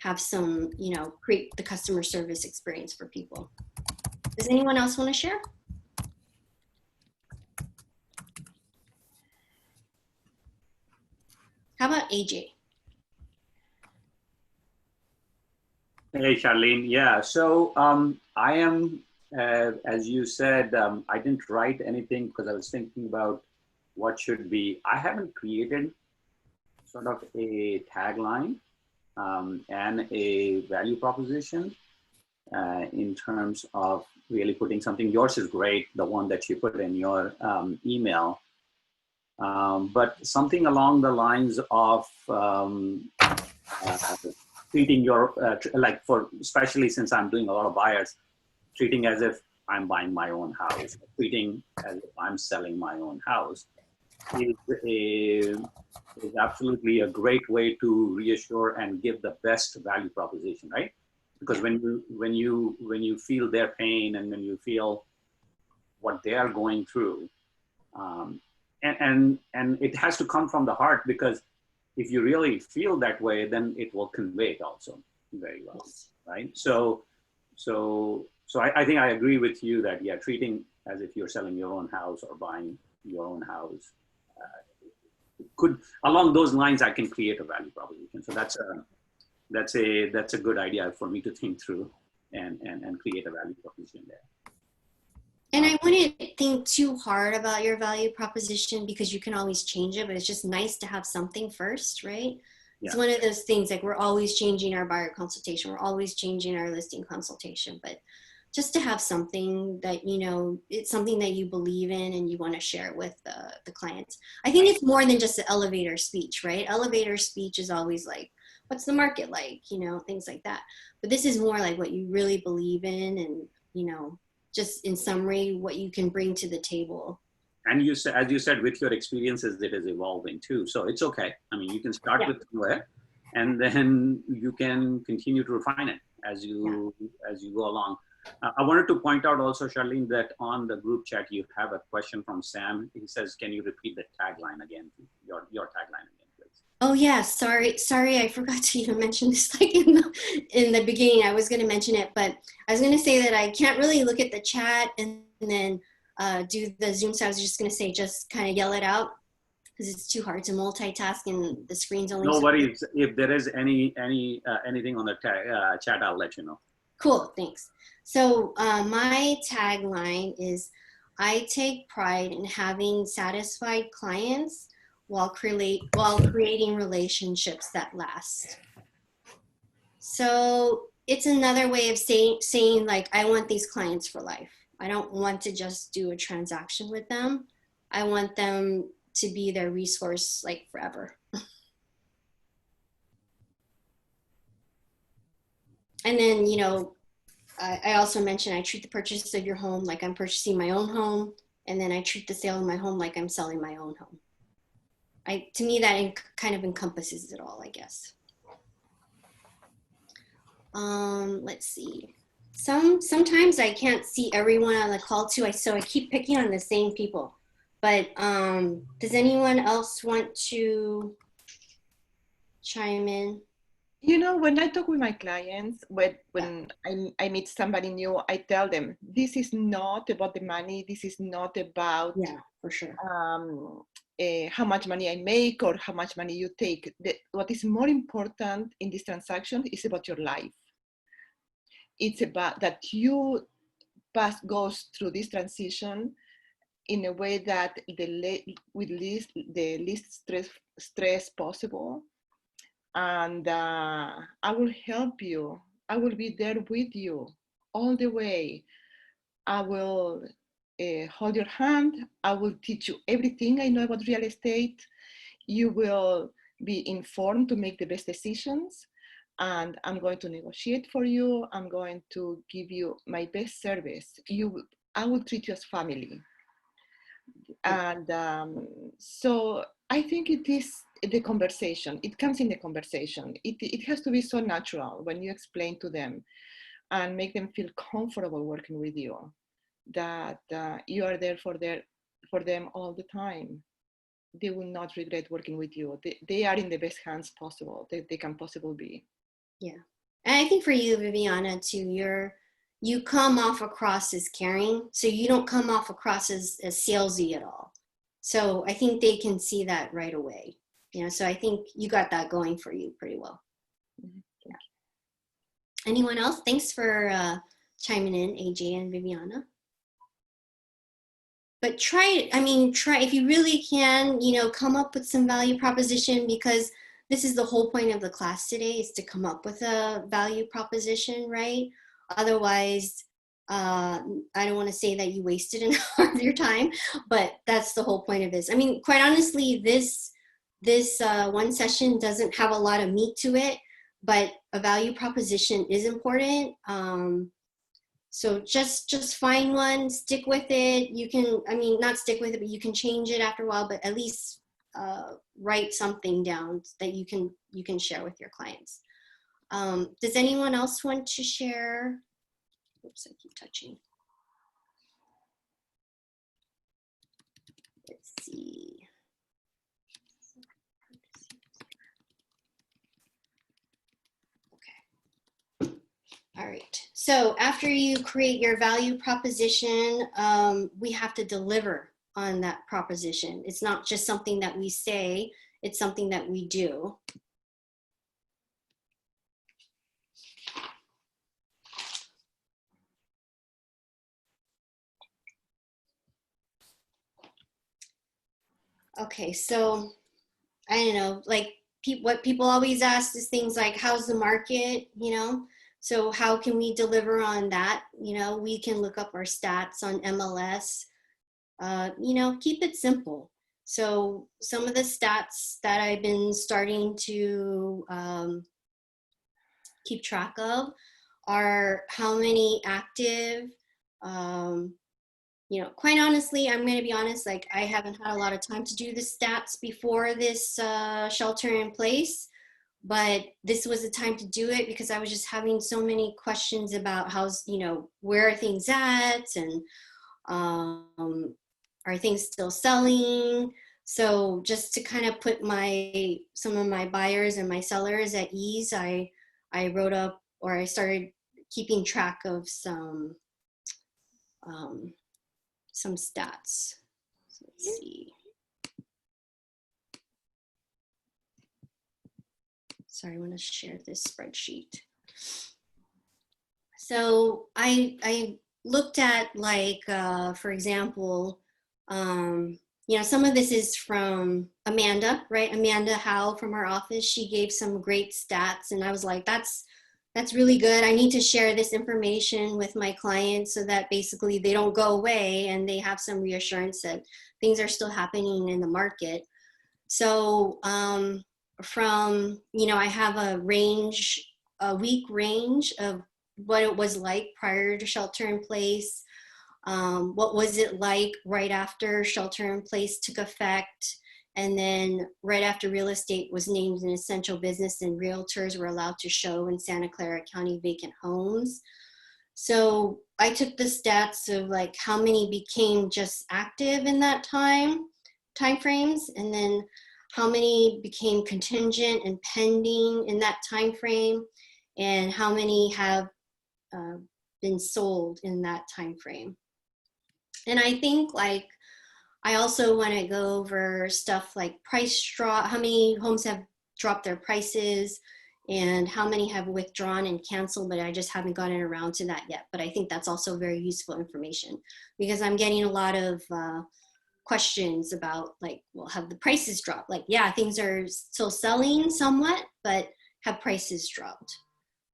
S1: have some, create the customer service experience for people. Does anyone else want to share? How about AJ?
S6: Hey, Charlene. Yeah, so I am, as you said, I didn't write anything because I was thinking about what should be. I haven't created sort of a tagline and a value proposition in terms of really putting something. Yours is great, the one that you put in your email. But something along the lines of treating your, especially since I'm doing a lot of buyers, treating as if I'm buying my own house, treating as if I'm selling my own house is absolutely a great way to reassure and give the best value proposition, right? because when you feel their pain and when you feel what they are going through, and it has to come from the heart, because if you really feel that way, then it will convey it also very well, right? So I think I agree with you that, yeah, treating as if you're selling your own house or buying your own house, could, along those lines, I can create a value proposition. So that's a good idea for me to think through and create a value proposition there.
S1: And I wouldn't think too hard about your value proposition, because you can always change it, but it's just nice to have something first, right? It's one of those things, like, we're always changing our buyer consultation, we're always changing our listing consultation, but just to have something that, you know, it's something that you believe in and you want to share with the clients. I think it's more than just the elevator speech, right? Elevator speech is always like, what's the market like, you know, things like that. But this is more like what you really believe in, and, you know, just in summary, what you can bring to the table.
S6: And you said, as you said, with your experiences, it is evolving too. So it's okay. I mean, you can start with somewhere, and then you can continue to refine it as you go along. I wanted to point out also, Charlene, that on the group chat, you have a question from Sam. He says, can you repeat the tagline again, your tagline again, please?
S1: Oh yeah, sorry, I forgot to even mention this, like, in the beginning. I was going to mention it, but I was going to say that I can't really look at the chat and then do the Zoom. So I was just going to say, just kind of yell it out, because it's too hard to multitask and the screen's only.
S6: No worries. If there is anything on the chat, I'll let you know.
S1: Cool, thanks. So my tagline is, I take pride in having satisfied clients while creating relationships that last. So it's another way of saying like, I want these clients for life. I don't want to just do a transaction with them. I want them to be their resource, like, forever. And then, you know, I also mentioned, I treat the purchase of your home like I'm purchasing my own home. And then I treat the sale of my home like I'm selling my own home. To me, that kind of encompasses it all, I guess. Let's see. Sometimes I can't see everyone on the call too, so I keep picking on the same people. But does anyone else want to chime in?
S2: You know, when I talk with my clients, when I meet somebody new, I tell them, this is not about the money. This is not about
S1: for sure.
S2: How much money I make or how much money you take. What is more important in this transaction is about your life. It's about that you goes through this transition in a way that with the least stress possible. And I will help you. I will be there with you all the way. I will hold your hand. I will teach you everything I know about real estate. You will be informed to make the best decisions. And I'm going to negotiate for you. I'm going to give you my best service. I will treat you as family. And so I think it is the conversation. It comes in the conversation. It has to be so natural when you explain to them and make them feel comfortable working with you, that you are there for them all the time. They will not regret working with you. They are in the best hands possible they can possibly be.
S1: Yeah. And I think for you, Viviana, too, you come off across as caring, so you don't come off across as salesy at all. So I think they can see that right away. You know, so I think you got that going for you pretty well.
S2: Mm-hmm.
S1: Yeah. Anyone else? Thanks for chiming in, AJ and Viviana. But try, if you really can, you know, come up with some value proposition, because this is the whole point of the class today, is to come up with a value proposition, right? Otherwise, I don't want to say that you wasted an hour of your time, but that's the whole point of this. I mean, quite honestly, this one session doesn't have a lot of meat to it, but a value proposition is important. So just find one, stick with it. You can, not stick with it, but you can change it after a while, but at least write something down that you can share with your clients. Does anyone else want to share? Oops, I keep touching. Let's see. Okay. All right. So after you create your value proposition, we have to deliver on that proposition. It's not just something that we say, it's something that we do. Okay, so I don't know, like what people always ask is things like, how's the market, you know? So how can we deliver on that? You know, we can look up our stats on MLS, you know, keep it simple. So some of the stats that I've been starting to keep track of are how many active, you know, quite honestly, I'm going to be honest, like I haven't had a lot of time to do the stats before this shelter in place, but this was the time to do it because I was just having so many questions about how's, you know, where are things at, and are things still selling? So just to kind of put some of my buyers and my sellers at ease, I wrote up, or I started keeping track of some stats. So let's see. Sorry, I want to share this spreadsheet. So I looked at, like, for example, you know, some of this is from Amanda, right? Amanda Howe from our office. She gave some great stats, and I was like, that's really good. I need to share this information with my clients so that basically they don't go away and they have some reassurance that things are still happening in the market. So from, you know, I have a week range of what it was like prior to shelter in place. What was it like right after shelter in place took effect? And then right after real estate was named an essential business and realtors were allowed to show in Santa Clara County vacant homes. So I took the stats of like how many became just active in that time frames, and then how many became contingent and pending in that time frame, and how many have been sold in that time frame. And I think, like, I also want to go over stuff like price drop, how many homes have dropped their prices, and how many have withdrawn and canceled, but I just haven't gotten around to that yet. But I think that's also very useful information because I'm getting a lot of questions about, like, well, have the prices dropped? Like, yeah, things are still selling somewhat, but have prices dropped?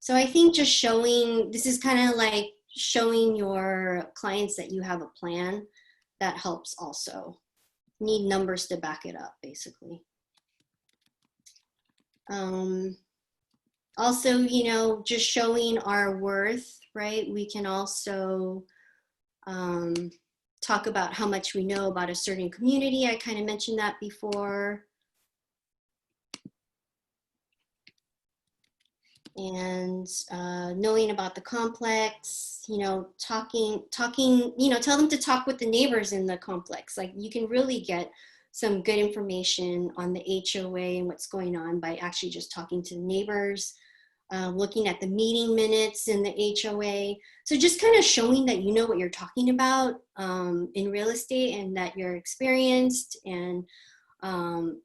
S1: So I think just showing, this is kind of like showing your clients that you have a plan. That helps also. Need numbers to back it up, basically. Also, you know, just showing our worth, right? We can also talk about how much we know about a certain community. I kind of mentioned that before. And knowing about the complex, you know, talking, you know, tell them to talk with the neighbors in the complex. Like, you can really get some good information on the HOA and what's going on by actually just talking to the neighbors, looking at the meeting minutes in the HOA. So just kind of showing that you know what you're talking about in real estate, and that you're experienced, and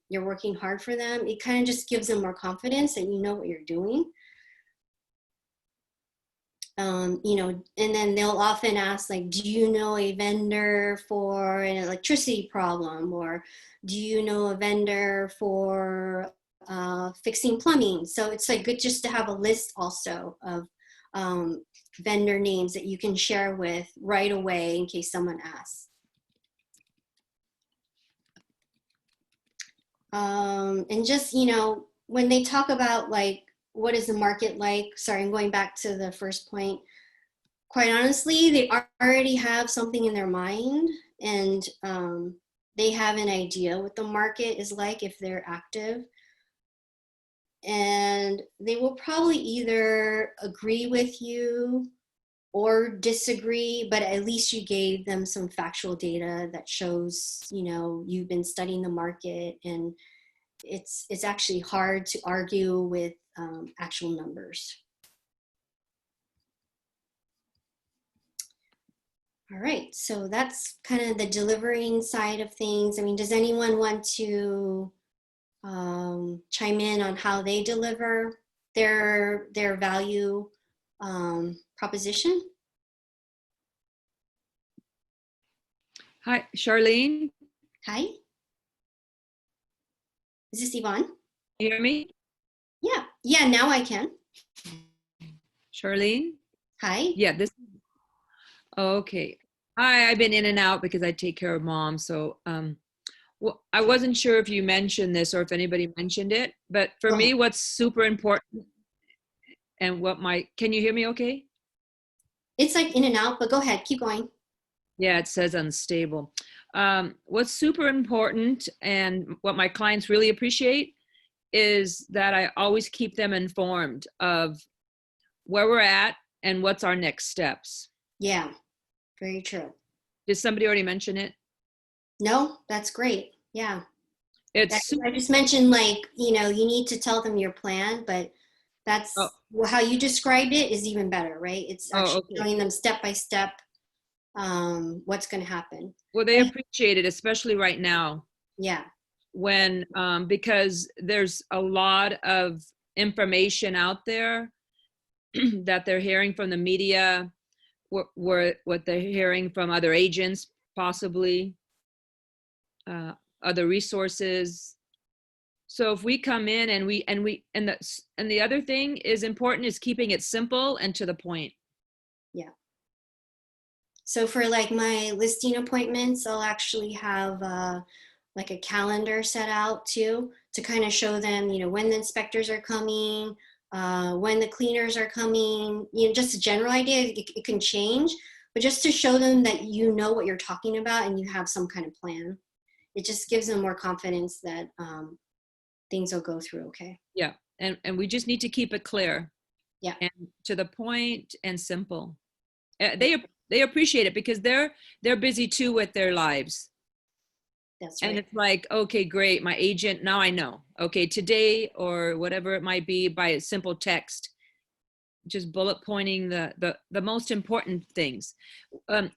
S1: you're working hard for them. It kind of just gives them more confidence that you know what you're doing. You know, and then they'll often ask, like, do you know a vendor for an electricity problem? Or do you know a vendor for fixing plumbing? So it's like good just to have a list also of vendor names that you can share with right away in case someone asks. And just, you know, when they talk about, like, what is the market like? Sorry, I'm going back to the first point. Quite honestly, they already have something in their mind, and they have an idea what the market is like if they're active. and they will probably either agree with you or disagree, but at least you gave them some factual data that shows, you know, you've been studying the market, and it's actually hard to argue with actual numbers. All right, so that's kind of the delivering side of things. I mean, does anyone want to chime in on how they deliver their value proposition?
S7: Hi, Charlene.
S1: Hi, is this Yvonne?
S7: You hear me?
S1: Yeah, now I can.
S7: Charlene?
S1: Hi.
S7: Yeah, this. Okay. Hi, I've been in and out because I take care of mom. So well, I wasn't sure if you mentioned this or if anybody mentioned it, but for
S1: Go
S7: me,
S1: ahead.
S7: what's super important and can you hear me okay?
S1: It's like in and out, but go ahead, keep going.
S7: Yeah, it says unstable. What's super important and what my clients really appreciate is that I always keep them informed of where we're at and what's our next steps.
S1: Yeah, very true.
S7: Did somebody already mention it?
S1: No, that's great. Yeah.
S7: It's
S1: I just mentioned, like, you know, you need to tell them your plan, but that's how you described it is even better, right? It's actually showing them step by step what's going to happen.
S7: Well, they appreciate it, especially right now.
S1: Yeah.
S7: When because there's a lot of information out there that they're hearing from the media, what they're hearing from other agents, possibly other resources. So if we come in and the other thing is important is keeping it simple and to the point.
S1: Yeah. So for like my listing appointments, I'll actually have like a calendar set out too, to kind of show them, you know, when the inspectors are coming, when the cleaners are coming, you know, just a general idea. It can change, but just to show them that you know what you're talking about and you have some kind of plan. It just gives them more confidence that things will go through okay.
S7: Yeah, and we just need to keep it clear.
S1: Yeah.
S7: And to the point and simple. They appreciate it because they're busy too with their lives.
S1: That's right.
S7: And it's like, okay, great. My agent, now I know. Okay, today or whatever it might be, by a simple text, just bullet pointing the most important things.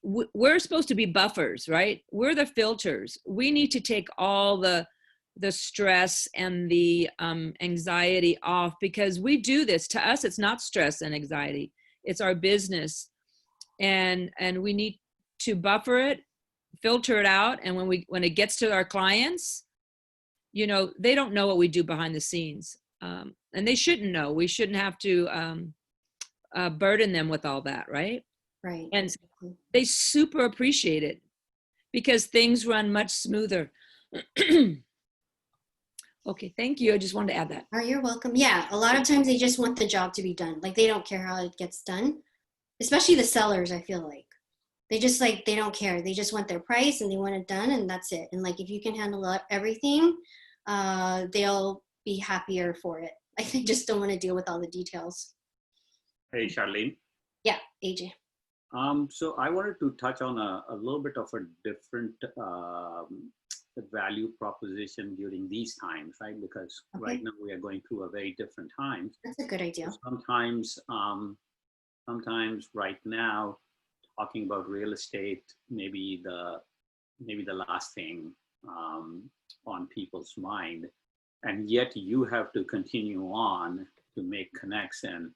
S7: We're supposed to be buffers, right? We're the filters. We need to take all the stress and the anxiety off, because we do this. To us, it's not stress and anxiety. It's our business. And we need to buffer it, filter it out. And when it gets to our clients, you know, they don't know what we do behind the scenes. And they shouldn't know. We shouldn't have to burden them with all that, right?
S1: Right.
S7: And
S1: exactly.
S7: they super appreciate it because things run much smoother. Okay, thank you. I just wanted to add that.
S1: Oh, you're welcome. Yeah, a lot of times they just want the job to be done. Like they don't care how it gets done, especially the sellers. I feel like they just like, they don't care. They just want their price and they want it done, and that's it. And like, if you can handle everything, they'll be happier for it. Like they just don't want to deal with all the details.
S6: Hey, Charlene.
S1: Yeah, AJ.
S6: So I wanted to touch on a little bit of a different value proposition during these times, right? Because right now we are going through a very different times.
S1: That's a good idea.
S6: So sometimes right now, talking about real estate, maybe the last thing on people's mind, and yet you have to continue on to make connection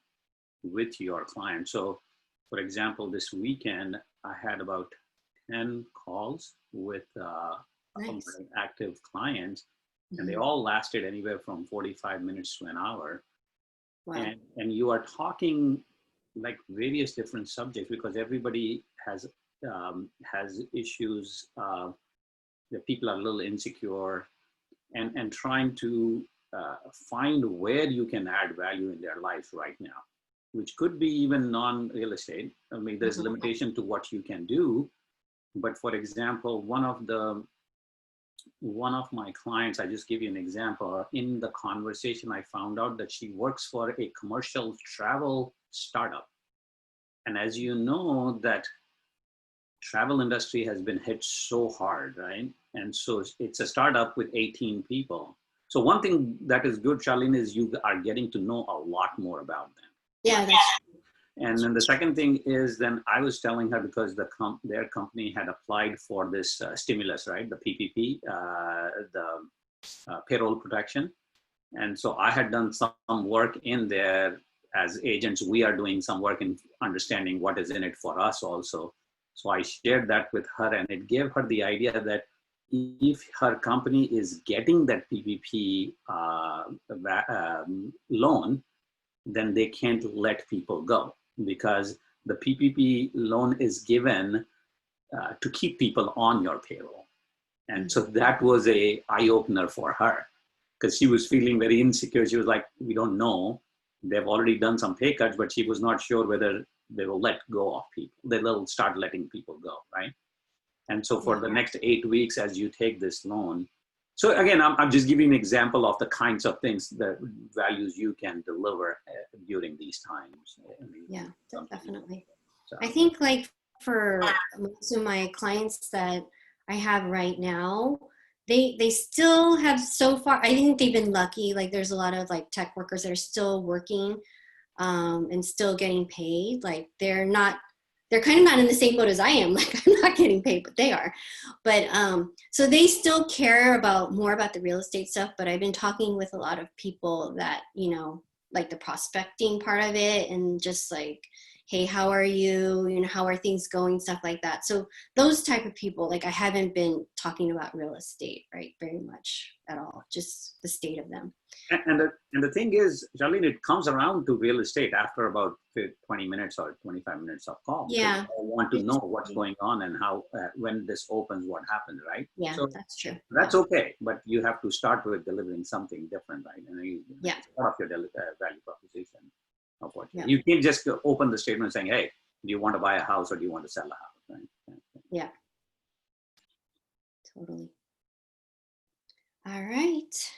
S6: with your client. So, for example, this weekend I had about 10 calls with
S1: Nice.
S6: active clients, and they all lasted anywhere from 45 minutes to an hour.
S1: Wow.
S6: And you are talking like various different subjects, because everybody has issues that people are a little insecure, and trying to find where you can add value in their life right now, which could be even non-real estate. I mean, there's a limitation to what you can do. But for example, one of the one of my clients, I just give you an example. In the conversation, I found out that she works for a commercial travel startup. And as you know, that travel industry has been hit so hard, right? And so it's a startup with 18 people. So one thing that is good, Charlene, is you are getting to know a lot more about them.
S1: Yeah, that's
S6: And then the second thing is, then I was telling her, because their company had applied for this stimulus, right? The PPP, the payroll protection. And so I had done some work in there. As agents, we are doing some work in understanding what is in it for us also. So I shared that with her, and it gave her the idea that if her company is getting that PPP loan, then they can't let people go, because the PPP loan is given to keep people on your payroll. And so that was a eye-opener for her, because she was feeling very insecure. She was like, we don't know. They've already done some pay cuts, but she was not sure whether they will let go of people. They will start letting people go, right? And so for the next 8 weeks, as you take this loan, so again, I'm just giving an example of the kinds of things, that values you can deliver during these times.
S1: yeah, definitely.
S6: So.
S1: I think like for most of my clients that I have right now, they still have so far, I think they've been lucky. Like there's a lot of like tech workers that are still working and still getting paid. Like they're kind of not in the same boat as I am. Like I'm not getting paid, but they are. But so they still care more about the real estate stuff. But I've been talking with a lot of people that, you know, like the prospecting part of it, and just like, hey, how are you? You know, how are things going? Stuff like that. So those type of people, like I haven't been talking about real estate, right, very much at all, just the state of them.
S6: And the thing is, Charlene, it comes around to real estate after about 20 minutes or 25 minutes of call.
S1: Yeah.
S6: I want to know what's going on and how, when this opens, what happens, right?
S1: Yeah,
S6: so
S1: that's true.
S6: That's okay, but you have to start with delivering something different, right? And it's part of your value proposition. You can't just open the statement saying, hey, do you want to buy a house or do you want to sell a house, right?
S1: Yeah, totally. All right.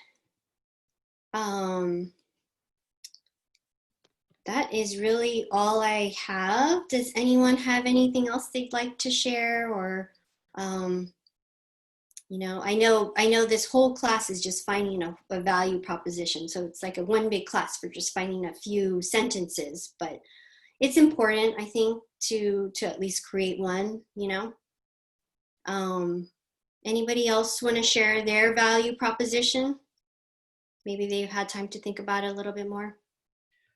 S1: That is really all I have. Does anyone have anything else they'd like to share? Or, you know, I know this whole class is just finding a value proposition. So it's like a one big class for just finding a few sentences, but it's important, I think, to at least create one, you know. Anybody else want to share their value proposition? Maybe they've had time to think about it a little bit more.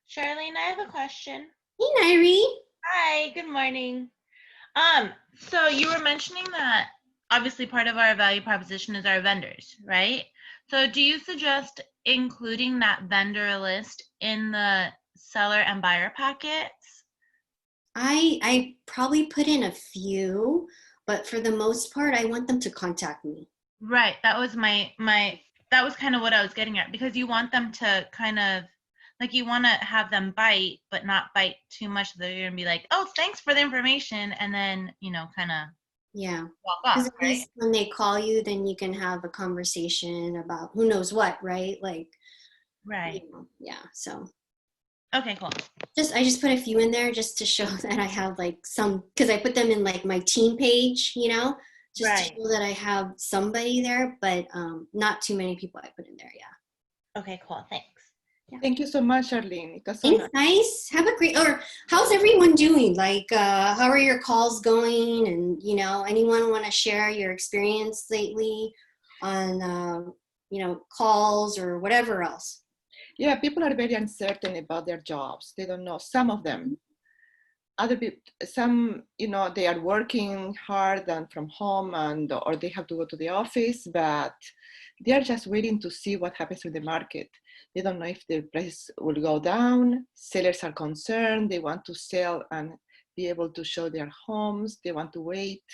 S8: Charlene, I have a question.
S1: Hey, Nairi.
S8: Hi, good morning. So you were mentioning that obviously part of our value proposition is our vendors, right? So do you suggest including that vendor list in the seller and buyer packets?
S1: I probably put in a few, but for the most part, I want them to contact me.
S8: Right. That was that was kind of what I was getting at, because you want them to kind of, like, you want to have them bite, but not bite too much. They're going to be like, oh, thanks for the information. And then, you know, kind of walk off,
S1: Because at
S8: right?
S1: least when they call you, then you can have a conversation about who knows what, right? Like,
S8: right.
S1: You know, yeah. So.
S8: Okay, cool.
S1: I just put a few in there just to show that I have like some, because I put them in like my team page, you know, just to show that I have somebody there, but not too many people I put in there. Yeah.
S8: Okay, cool. Thanks.
S2: Yeah. Thank you so much, Charlene. It was so
S1: Thanks, nice. Have a great, or how's everyone doing? Like, how are your calls going? And, you know, anyone want to share your experience lately on, you know, calls or whatever else?
S2: Yeah, people are very uncertain about their jobs. They don't know, some of them. Other people, some, you know, they are working hard and from home, or they have to go to the office, but they are just waiting to see what happens with the market. They don't know if the price will go down. Sellers are concerned. They want to sell and be able to show their homes. They want to wait,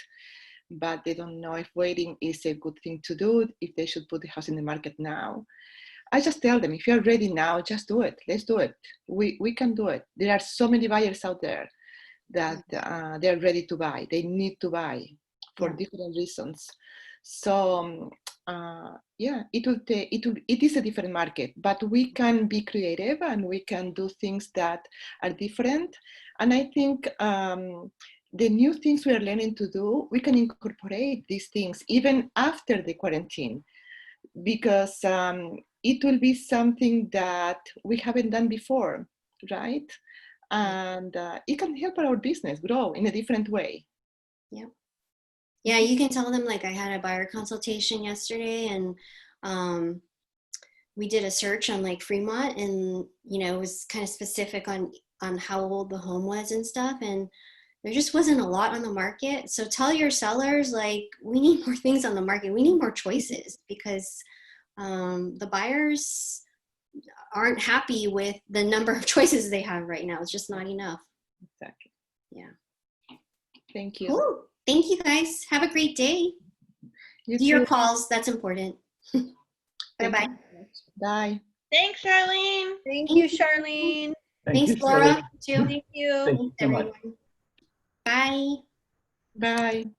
S2: but they don't know if waiting is a good thing to do, if they should put the house in the market now. I just tell them, if you're ready now, just do it. Let's do it. We can do it. There are so many buyers out there that they're ready to buy. They need to buy for different reasons. So yeah, it is a different market, but we can be creative and we can do things that are different. And I think the new things we are learning to do, we can incorporate these things even after the quarantine, because it will be something that we haven't done before, right? And it can help our business grow in a different way.
S1: Yeah. Yeah, you can tell them, like, I had a buyer consultation yesterday, and we did a search on like Fremont, and it was kind of specific on how old the home was and stuff, and there just wasn't a lot on the market. So tell your sellers, like, we need more things on the market. We need more choices, because the buyers aren't happy with the number of choices they have right now. It's just not enough.
S2: Exactly.
S1: Yeah.
S2: Thank you.
S1: Cool. Thank you, guys. Have a great day.
S2: You
S1: Do your
S2: too.
S1: calls. That's important. Bye-bye.
S2: Bye.
S8: Thanks, Charlene.
S3: Thank you, Charlene.
S1: Thanks,
S5: you,
S1: Laura,
S5: Charlene.
S1: too.
S3: Thank you.
S5: Thank you
S1: Thanks,
S5: so much.
S1: everyone. Bye.
S2: Bye.